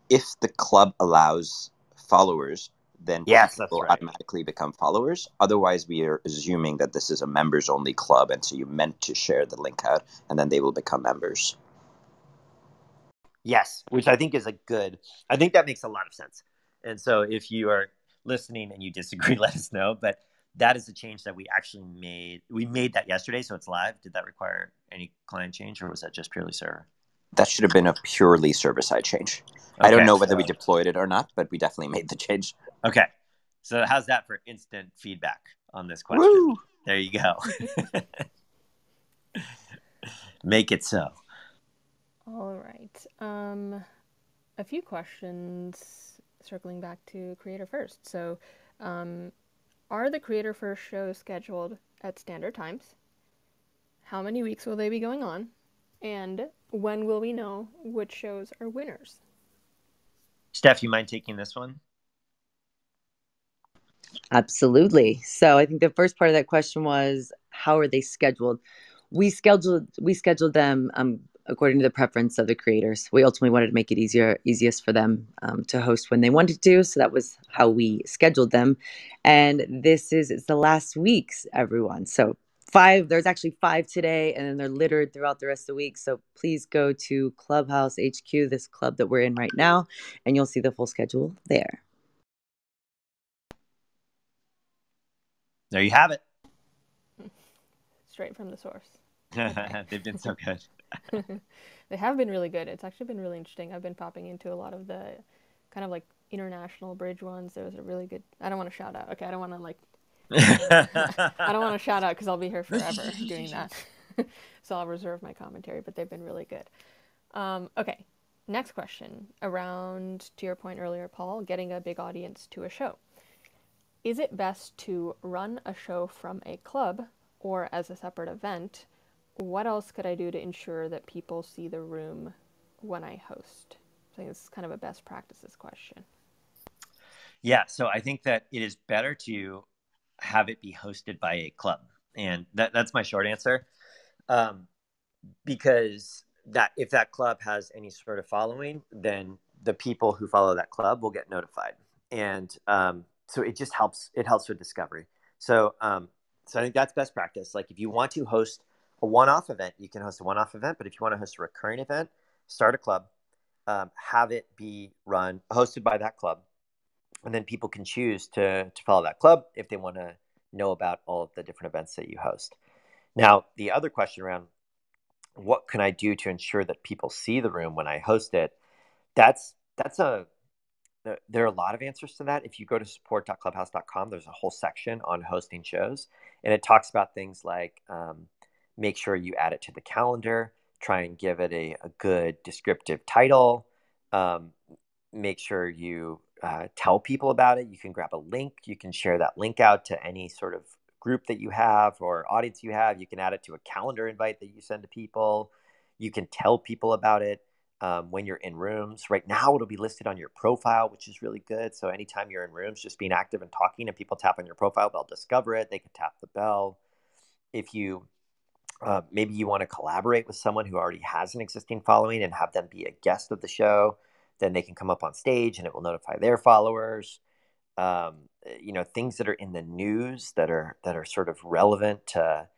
if the club allows followers, then yes, people that's will right. automatically become followers. Otherwise, we are assuming that this is a members-only club, and so you meant to share the link out, and then they will become members. Yes, which I think is I think that makes a lot of sense. And so if you are listening and you disagree, let us know. But that is a change that we actually made. We made that yesterday, so it's live. Did that require any client change, or was that just purely server? That should have been a purely server-side change. Okay, I don't know whether we deployed it or not, but we definitely made the change. Okay. So how's that for instant feedback on this question? Woo! There you go. Make it so. All right. A few questions circling back to Creator First. So, are the Creator First shows scheduled at standard times? How many weeks will they be going on? And when will we know which shows are winners? Steph, you mind taking this one? Absolutely. So I think the first part of that question was, how are they scheduled? We scheduled them according to the preference of the creators. We ultimately wanted to make it easiest for them to host when they wanted to. So that was how we scheduled them. And it's the last weeks, everyone. So there's actually 5 today, and then they're littered throughout the rest of the week. So please go to Clubhouse HQ, this club that we're in right now, and you'll see the full schedule there. There you have it. Straight from the source. Okay. They've been so good. They have been really good. It's actually been really interesting. I've been popping into a lot of the kind of like international bridge ones. There was a really good, I don't want to shout out. Okay, I don't want to I don't want to shout out because I'll be here forever doing that. So I'll reserve my commentary, but they've been really good. Okay, next question. Around, to your point earlier, Paul, getting a big audience to a show. Is it best to run a show from a club or as a separate event? What else could I do to ensure that people see the room when I host? I think it's kind of a best practices question. Yeah, so I think that it is better to have it be hosted by a club. And that's my short answer. Because if that club has any sort of following, then the people who follow that club will get notified. And so it just helps. It helps with discovery. So I think that's best practice. Like if you want to host a one-off event, you can host a one-off event. But if you want to host a recurring event, start a club, have it be hosted by that club, and then people can choose to follow that club if they want to know about all of the different events that you host. Now, the other question around what can I do to ensure that people see the room when I host it? There are a lot of answers to that. If you go to support.clubhouse.com, there's a whole section on hosting shows, and it talks about things like make sure you add it to the calendar, try and give it a good descriptive title, make sure you tell people about it. You can grab a link. You can share that link out to any sort of group that you have or audience you have. You can add it to a calendar invite that you send to people. You can tell people about it when you're in rooms. Right now, it'll be listed on your profile, which is really good. So anytime you're in rooms, just being active and talking and people tap on your profile, they'll discover it. They can tap the bell. If you maybe you want to collaborate with someone who already has an existing following and have them be a guest of the show, then they can come up on stage and it will notify their followers. Things that are in the news that are sort of relevant to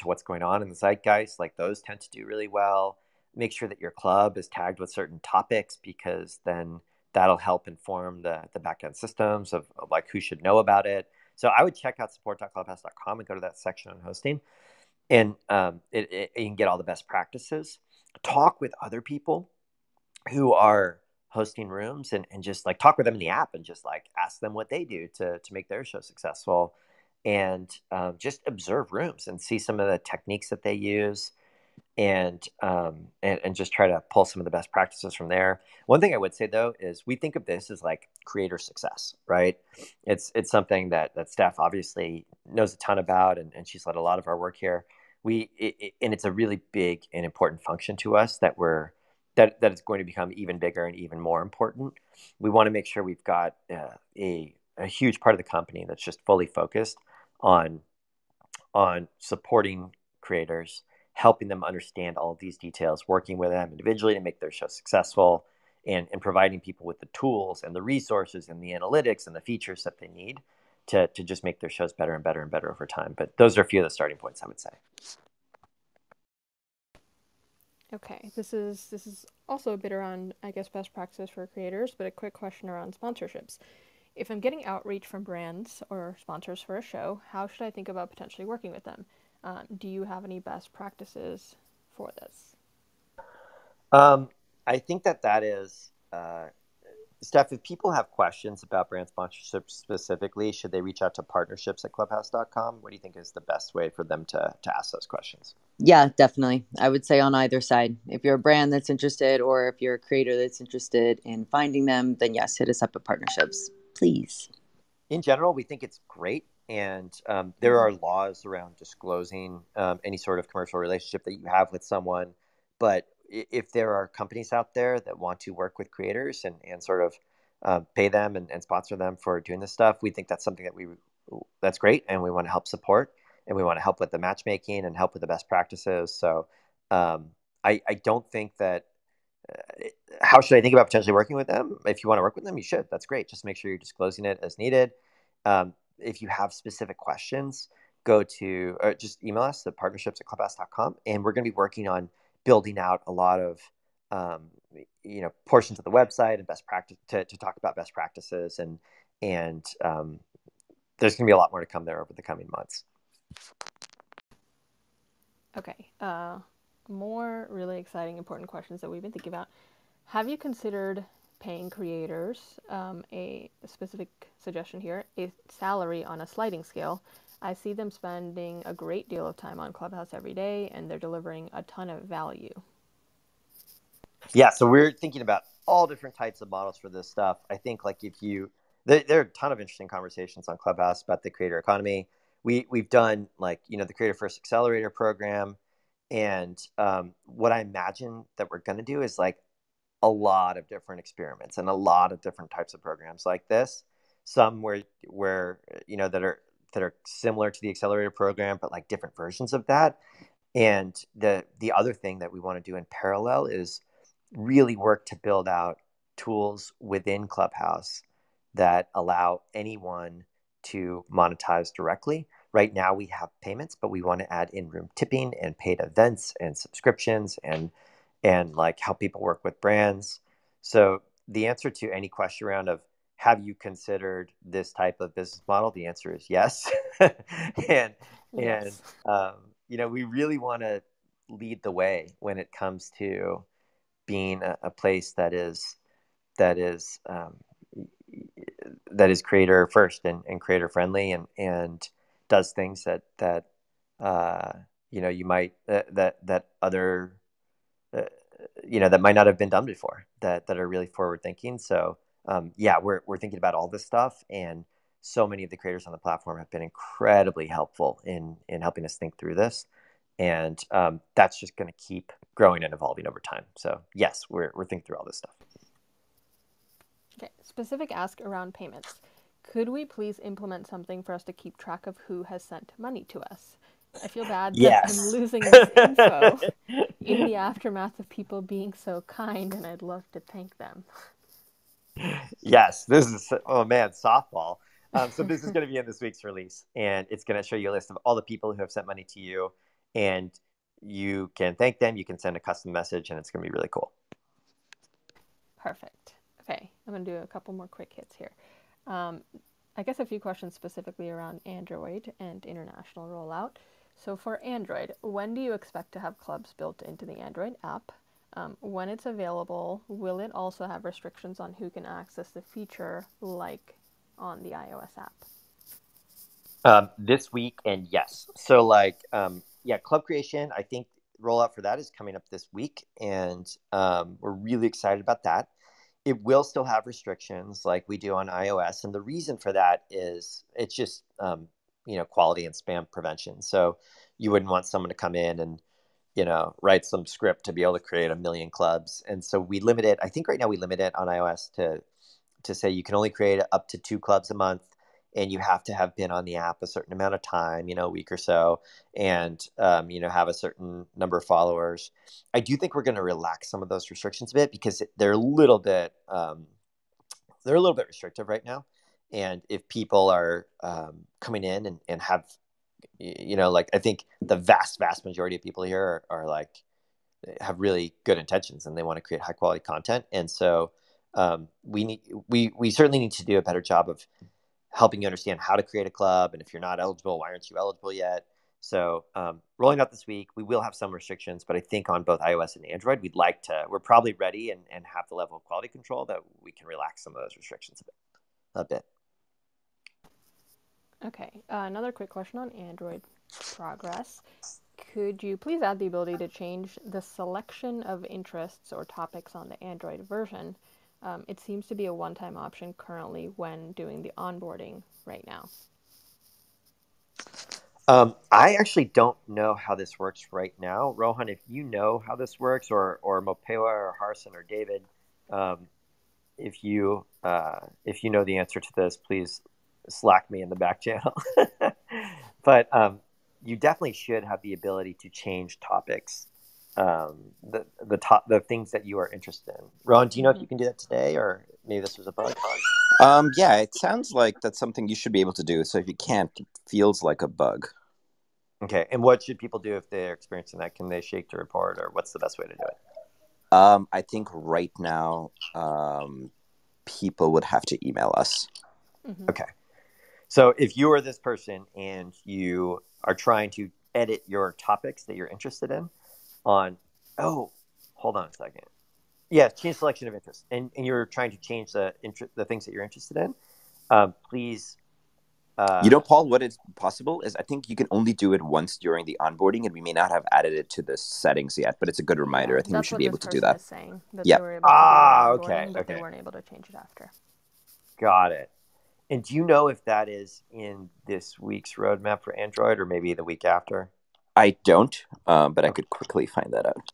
what's going on in the zeitgeist, like those tend to do really well. Make sure that your club is tagged with certain topics, because then that'll help inform the backend systems of like who should know about it. So I would check out support.clubhouse.com and go to that section on hosting, and you can get all the best practices. Talk with other people who are hosting rooms and just like talk with them in the app and just like ask them what they do to make their show successful, and just observe rooms and see some of the techniques that they use, and just try to pull some of the best practices from there. One thing I would say though is we think of this as like creator success, right? It's something that Steph obviously knows a ton about, and she's led a lot of our work here. And it's a really big and important function to us that it's going to become even bigger and even more important. We want to make sure we've got a huge part of the company that's just fully focused on supporting creators, helping them understand all of these details, working with them individually to make their show successful, and providing people with the tools and the resources and the analytics and the features that they need to just make their shows better and better and better over time. But those are a few of the starting points, I would say. Okay, this is also a bit around, I guess, best practices for creators, but a quick question around sponsorships. If I'm getting outreach from brands or sponsors for a show, how should I think about potentially working with them? Do you have any best practices for this? I think that is, Steph, if people have questions about brand sponsorship specifically, should they reach out to partnerships@clubhouse.com? What do you think is the best way for them to ask those questions? Yeah, definitely. I would say on either side. If you're a brand that's interested, or if you're a creator that's interested in finding them, then yes, hit us up at partnerships, please. In general, we think it's great. And there are laws around disclosing any sort of commercial relationship that you have with someone. But if there are companies out there that want to work with creators and sort of pay them and sponsor them for doing this stuff, we think that's something that's great. And we want to help support, and we want to help with the matchmaking and help with the best practices. So I don't think that, how should I think about potentially working with them? If you want to work with them, you should. That's great. Just make sure you're disclosing it as needed. If you have specific questions, go to or just email us at partnerships@clubhouse.com, and we're going to be working on building out a lot of portions of the website and best practice to talk about best practices, and there's going to be a lot more to come there over the coming months. Okay, more really exciting, important questions that we've been thinking about. Have you considered paying creators, a specific suggestion here, a salary on a sliding scale? I see them spending a great deal of time on Clubhouse every day, and they're delivering a ton of value. Yeah, so we're thinking about all different types of models for this stuff. I think like there are a ton of interesting conversations on Clubhouse about the creator economy. We've done like, the Creator First Accelerator program. And what I imagine that we're going to do is like a lot of different experiments and a lot of different types of programs like this. Some where that are similar to the accelerator program, but like different versions of that. And the other thing that we want to do in parallel is really work to build out tools within Clubhouse that allow anyone to monetize directly. Right now we have payments, but we want to add in-room tipping and paid events and subscriptions and like help people work with brands. So the answer to any question around of have you considered this type of business model? The answer is yes. and Yes. we really want to lead the way when it comes to being a place that is creator first and creator friendly and does things that you might that other that might not have been done before, that are really forward thinking. So we're thinking about all this stuff, and so many of the creators on the platform have been incredibly helpful in helping us think through this, and that's just going to keep growing and evolving over time. So yes, we're thinking through all this stuff. Okay, specific ask around payments. Could we please implement something for us to keep track of who has sent money to us? I feel bad that I'm losing this info in the aftermath of people being so kind, and I'd love to thank them. Yes, this is, oh man, softball. So this is going to be in this week's release, and it's going to show you a list of all the people who have sent money to you, and you can thank them. You can send a custom message, and it's going to be really cool. Perfect. Okay, I'm going to do a couple more quick hits here. I guess a few questions specifically around Android and international rollout. So for Android, when do you expect to have clubs built into the Android app? When it's available, will it also have restrictions on who can access the feature like on the iOS app? This week, and yes. So club creation, I think rollout for that is coming up this week, and we're really excited about that. It will still have restrictions like we do on iOS, and the reason for that is it's just quality and spam prevention. So you wouldn't want someone to come in and write some script to be able to create 1 million clubs. And so we limit it. I think right now we limit it on iOS to say you can only create up to 2 clubs a month, and you have to have been on the app a certain amount of time, a week or so, and have a certain number of followers. I do think we're going to relax some of those restrictions a bit because they're a little bit restrictive right now. And if people are coming in and have, I think the vast majority of people here are have really good intentions, and they want to create high quality content. And so we certainly need to do a better job of helping you understand how to create a club. And if you're not eligible, why aren't you eligible yet? So rolling out this week, we will have some restrictions, but I think on both iOS and Android, we're probably ready and have the level of quality control that we can relax some of those restrictions a bit. Okay, another quick question on Android progress. Could you please add the ability to change the selection of interests or topics on the Android version? It seems to be a one-time option currently when doing the onboarding right now. I actually don't know how this works right now. Rohan, if you know how this works, or Mopewa or Harson or David, if you know the answer to this, please Slack me in the back channel. But you definitely should have the ability to change topics, the things that you are interested in. Rohan, do you know if you can do that today, or maybe this was a bug? Yeah, it sounds like that's something you should be able to do. So if you can't, it feels like a bug. Okay, and what should people do if they're experiencing that? Can they shake to report, or what's the best way to do it? I think right now, people would have to email us. Mm-hmm. Okay. So if you are this person and you are trying to edit your topics that you're interested in hold on a second. Yeah, change selection of interest. And you're trying to change the things that you're interested in, please. Paul, what is possible is I think you can only do it once during the onboarding, and we may not have added it to the settings yet, but it's a good reminder. I think we should be able to do that. That's what this person is saying, that they were able to do the onboarding, but they weren't able to change it after. Got it. And do you know if that is in this week's roadmap for Android, or maybe the week after? I don't, but I could quickly find that out.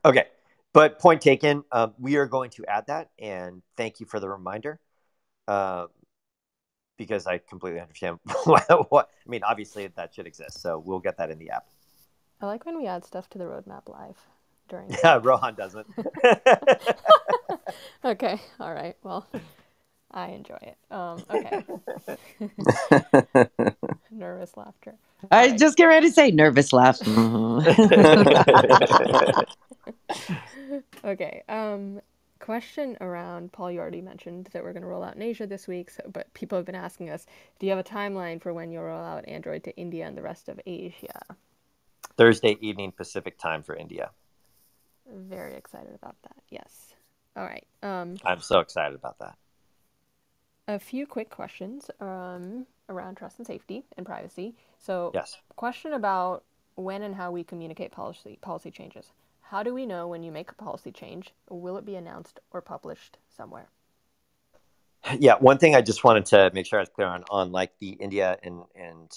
Okay. But point taken, we are going to add that, and thank you for the reminder, because I completely understand obviously that should exist, so we'll get that in the app. I like when we add stuff to the roadmap live during. Yeah, Rohan doesn't. Okay, all right. Well, I enjoy it. Okay. Nervous laughter. I just get ready to say nervous laugh. Okay. Question around, Paul, you already mentioned that we're going to roll out in Asia this week, but people have been asking us, do you have a timeline for when you'll roll out Android to India and the rest of Asia? Thursday evening Pacific time for India. Very excited about that. Yes. All right. I'm so excited about that. A few quick questions around trust and safety and privacy. So, yes. Question about when and how we communicate policy changes. how do we know when you make a policy change? Will it be announced or published somewhere? Yeah, one thing I just wanted to make sure I was clear on like the India and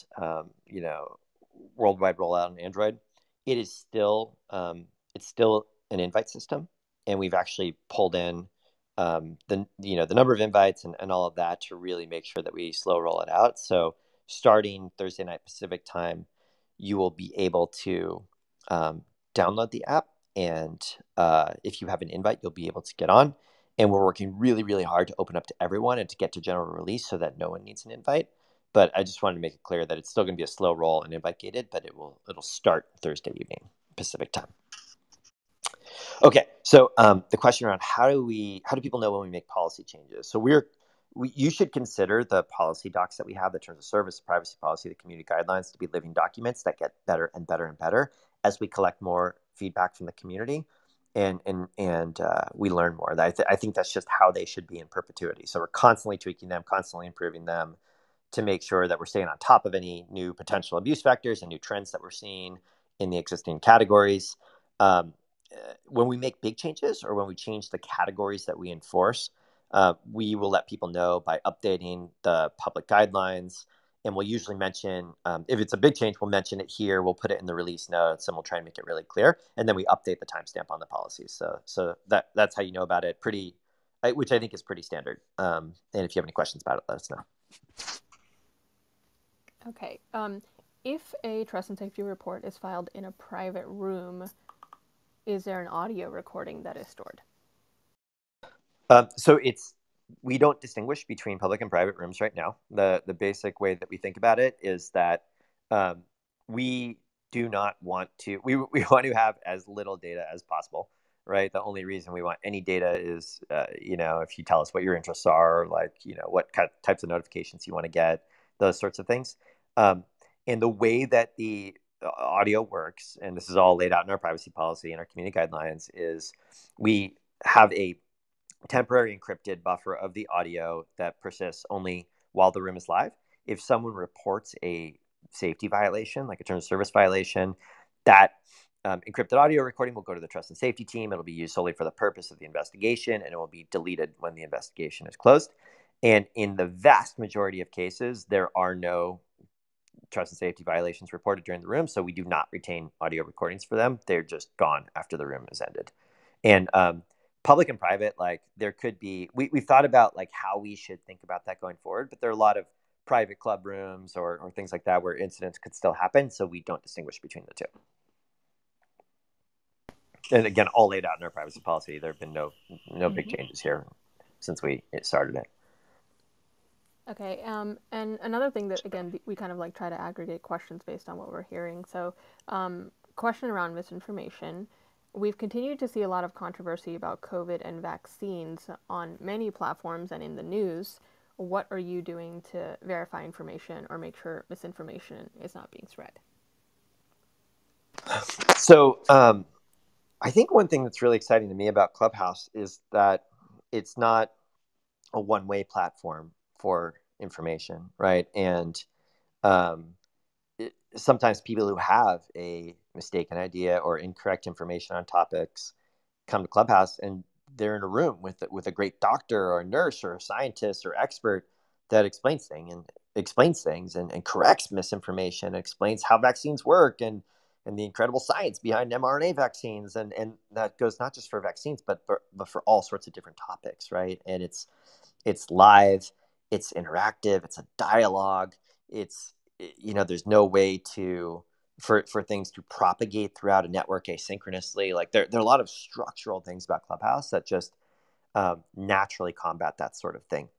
worldwide rollout on Android, it is still it's still an invite system, and we've actually pulled in the number of invites and all of that to really make sure that we slow roll it out. So starting Thursday night Pacific time, you will be able to download the app, and if you have an invite, you'll be able to get on. And we're working really, really hard to open up to everyone and to get to general release so that no one needs an invite. But I just wanted to make it clear that it's still going to be a slow roll and invite gated, but it'll start Thursday evening Pacific time. Okay, so the question around how do people know when we make policy changes? So you should consider the policy docs that we have, the terms of service, the privacy policy, the community guidelines, to be living documents that get better and better and better as we collect more feedback from the community. And we learn more. I think that's just how they should be in perpetuity. So we're constantly tweaking them, constantly improving them to make sure that we're staying on top of any new potential abuse vectors and new trends that we're seeing in the existing categories. When we make big changes or when we change the categories that we enforce, we will let people know by updating the public guidelines. And we'll usually mention, if it's a big change, we'll mention it here. We'll put it in the release notes, and we'll try and make it really clear. And then we update the timestamp on the policies. So that's how you know about it, which I think is pretty standard. And if you have any questions about it, let us know. Okay. If a trust and safety report is filed in a private room, is there an audio recording that is stored? So we don't distinguish between public and private rooms right now. The basic way that we think about it is that we do not want to, we want to have as little data as possible, right? The only reason we want any data is, if you tell us what your interests are, like, what kind of types of notifications you want to get, those sorts of things. And the way that the audio works, and this is all laid out in our privacy policy and our community guidelines, is we have a temporary encrypted buffer of the audio that persists only while the room is live. If someone reports a safety violation, like a terms of service violation, that encrypted audio recording will go to the trust and safety team. It'll be used solely for the purpose of the investigation, and it will be deleted when the investigation is closed. And in the vast majority of cases, there are no trust and safety violations reported during the room, so we do not retain audio recordings for them. They're just gone after the room is ended. And public and private, like, there could be, we've thought about like how we should think about that going forward, but there are a lot of private club rooms or things like that where incidents could still happen, so we don't distinguish between the two. And again, all laid out in our privacy policy. There have been no big changes here since we started it. Okay, and another thing that, again, we kind of like try to aggregate questions based on what we're hearing. So, question around misinformation. We've continued to see a lot of controversy about COVID and vaccines on many platforms and in the news. What are you doing to verify information or make sure misinformation is not being spread? So, I think one thing that's really exciting to me about Clubhouse is that it's not a one-way platform for information, right? And sometimes people who have a mistaken idea or incorrect information on topics come to Clubhouse, and they're in a room with a great doctor or a nurse or a scientist or expert that explains things and corrects misinformation, and explains how vaccines work and the incredible science behind mRNA vaccines, and that goes not just for vaccines, but for all sorts of different topics, right? And it's live, it's interactive, it's a dialogue. It's, there's no way for things to propagate throughout a network asynchronously. Like there are a lot of structural things about Clubhouse that just naturally combat that sort of thing.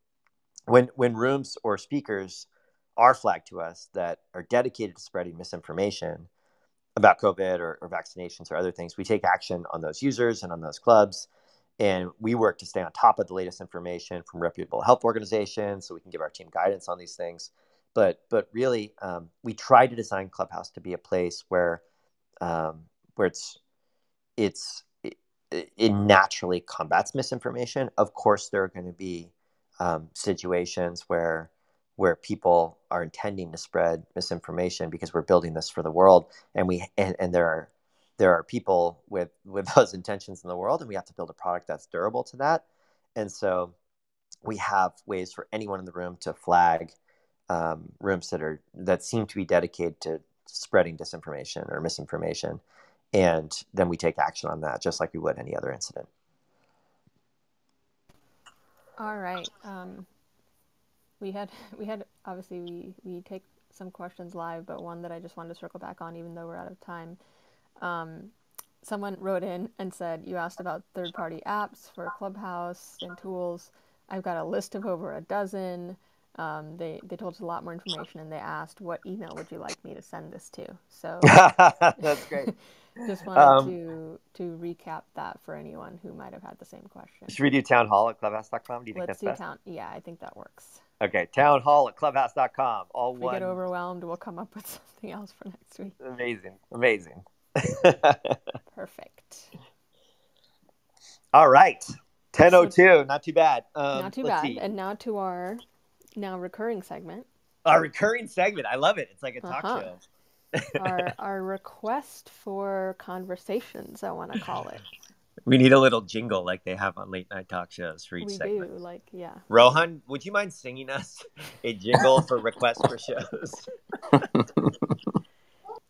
When rooms or speakers are flagged to us that are dedicated to spreading misinformation about COVID or vaccinations or other things, we take action on those users and on those clubs. And we work to stay on top of the latest information from reputable health organizations so we can give our team guidance on these things. But really, we try to design Clubhouse to be a place where it naturally combats misinformation. Of course, there are going to be situations where people are intending to spread misinformation because we're building this for the world, and there are there are people with those intentions in the world, and we have to build a product that's durable to that. And so we have ways for anyone in the room to flag rooms that seem to be dedicated to spreading disinformation or misinformation, and then we take action on that, just like we would any other incident. All right. We had obviously we take some questions live, but one that I just wanted to circle back on, even though we're out of time. Someone wrote in and said, you asked about third-party apps for Clubhouse and tools. I've got a list of over a dozen. They told us a lot more information, and they asked, what email would you like me to send this to? So that's great. Just wanted to recap that for anyone who might have had the same question. Should we do townhall@clubhouse.com? Do you think Let's that's do best? Yeah, I think that works. Okay, townhall@clubhouse.com. All if one. If we get overwhelmed, we'll come up with something else for next week. Amazing. Perfect. All right, 10:02. Not too bad. Not too bad. See. And now to our recurring segment. Our recurring segment. I love it. It's like a talk show. Our request for conversations, I want to call it. We need a little jingle like they have on late night talk shows for each segment. We do, like, yeah. Rohan, would you mind singing us a jingle for requests for shows?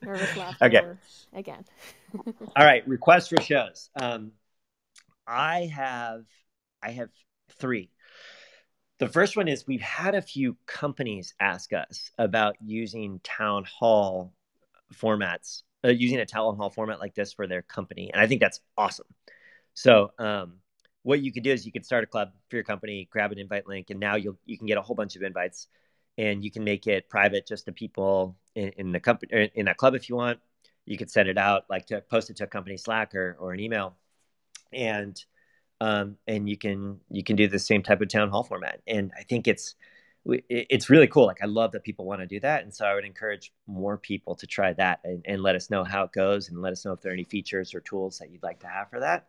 Nervous laughter again. All right, requests for shows. I have 3. The first one is we've had a few companies ask us about using town hall formats, using a town hall format like this for their company. And I think that's awesome. So what you could do is you could start a club for your company, grab an invite link, and now you can get a whole bunch of invites, and you can make it private just to people in the company, in that club if you want. You could send it out, like to post it to a company Slack or an email, and you can do the same type of town hall format. And I think it's really cool. Like, I love that people want to do that. And so I would encourage more people to try that and let us know how it goes, and let us know if there are any features or tools that you'd like to have for that.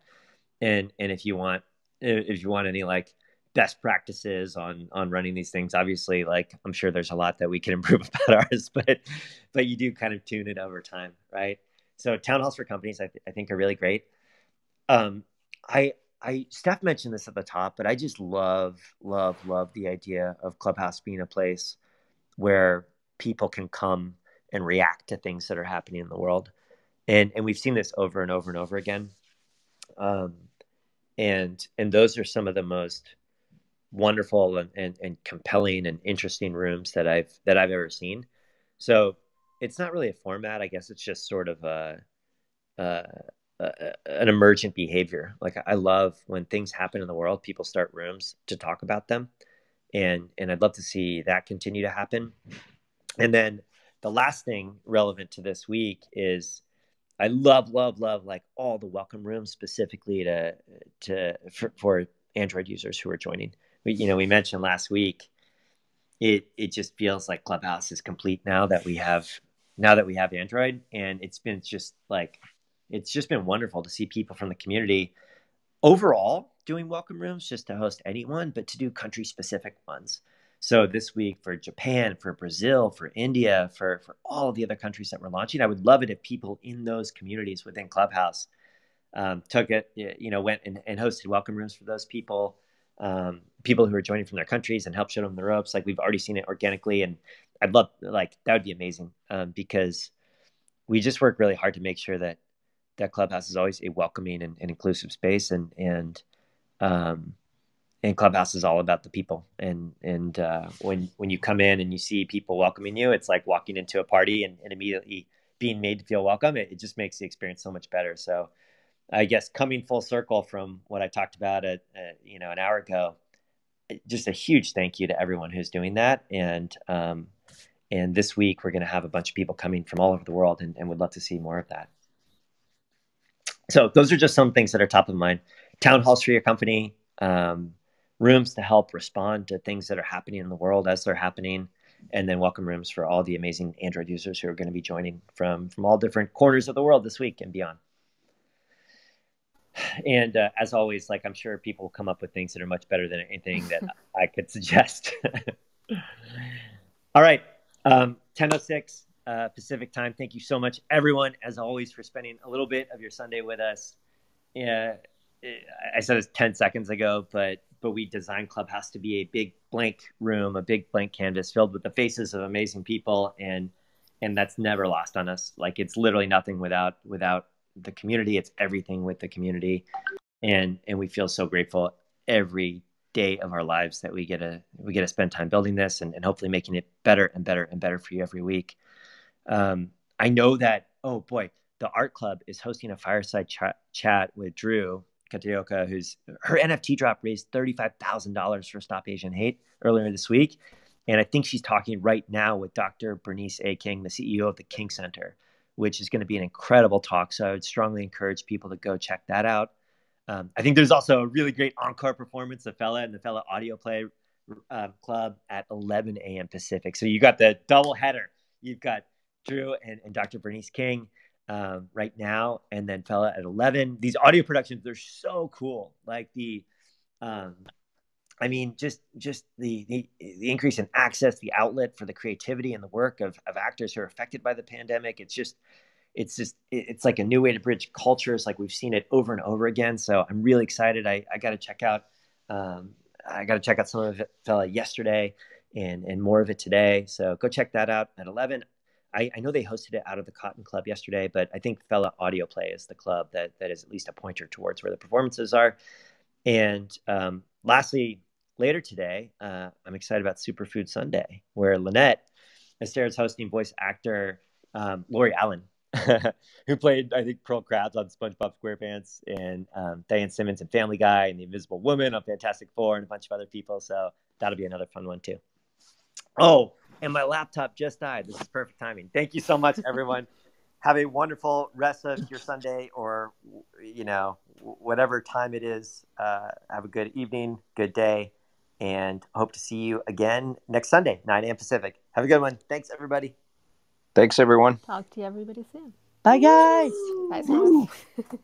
And if you want any like best practices on running these things, obviously, like, I'm sure there's a lot that we can improve about ours, but you do kind of tune it over time, right? So town halls for companies, I think are really great. Steph mentioned this at the top, but I just love the idea of Clubhouse being a place where people can come and react to things that are happening in the world. And we've seen this over and over and over again. And those are some of the most wonderful and compelling and interesting rooms that I've ever seen. So it's not really a format. I guess it's just sort of an emergent behavior. Like, I love when things happen in the world, people start rooms to talk about them. And I'd love to see that continue to happen. And then the last thing relevant to this week is I love like all the welcome rooms specifically for Android users who are joining. We mentioned last week, it just feels like Clubhouse is complete now that we have Android, and it's just been wonderful to see people from the community overall doing welcome rooms, just to host anyone, but to do country specific ones. So this week for Japan, for Brazil, for India, for all of the other countries that we're launching, I would love it if people in those communities within Clubhouse took it, went and hosted welcome rooms for those people who are joining from their countries, and help show them the ropes. Like, we've already seen it organically, and I'd love, that would be amazing, because we just work really hard to make sure that Clubhouse is always a welcoming and inclusive space, and Clubhouse is all about the people. And when you come in and you see people welcoming you, it's like walking into a party and immediately being made to feel welcome. It just makes the experience so much better. So I guess coming full circle from what I talked about an hour ago, just a huge thank you to everyone who's doing that. And this week we're going to have a bunch of people coming from all over the world, and would love to see more of that. So those are just some things that are top of mind. Town halls for your company, rooms to help respond to things that are happening in the world as they're happening, and then welcome rooms for all the amazing Android users who are going to be joining from all different corners of the world this week and beyond. And as always, like, I'm sure people will come up with things that are much better than anything that I could suggest. All right, 10:06. Pacific time. Thank you so much, everyone, as always, for spending a little bit of your Sunday with us. I said this 10 seconds ago, but we designed Clubhouse to be a big blank room, a big blank canvas filled with the faces of amazing people, and that's never lost on us. Like, it's literally nothing without the community. It's everything with the community, and we feel so grateful every day of our lives that we get to spend time building this and hopefully making it better and better and better for you every week. I know that, oh boy, the art club is hosting a fireside chat with Drew Kataoka, who's her NFT drop raised $35,000 for Stop Asian Hate earlier this week. And I think she's talking right now with Dr. Bernice A. King, the CEO of the King Center, which is going to be an incredible talk. So I would strongly encourage people to go check that out. I think there's also a really great encore performance of Fella and the Fella Audio Play Club at 11 a.m. Pacific. So you got the double header. You've got Drew and Dr. Bernice King right now, and then Fella at 11. These audio productions, they're so cool. Like just the increase in access, the outlet for the creativity and the work of actors who are affected by the pandemic. It's like a new way to bridge cultures. Like, we've seen it over and over again. So I'm really excited. I got to check out some of it, Fella, yesterday and more of it today. So go check that out at 11. I know they hosted it out of the Cotton Club yesterday, but I think Fella Audio Play is the club that is at least a pointer towards where the performances are. And lastly, later today, I'm excited about Superfood Sunday, where Lynette Astaire is hosting voice actor Lori Allen, who played, I think, Pearl Krabs on SpongeBob SquarePants, and Diane Simmons in Family Guy, and the Invisible Woman on Fantastic Four, and a bunch of other people. So that'll be another fun one too. Oh, and my laptop just died. This is perfect timing. Thank you so much, everyone. Have a wonderful rest of your Sunday, or, whatever time it is. Have a good evening, good day, and hope to see you again next Sunday, 9 a.m. Pacific. Have a good one. Thanks, everybody. Thanks, everyone. Talk to you everybody soon. Bye, guys. Bye,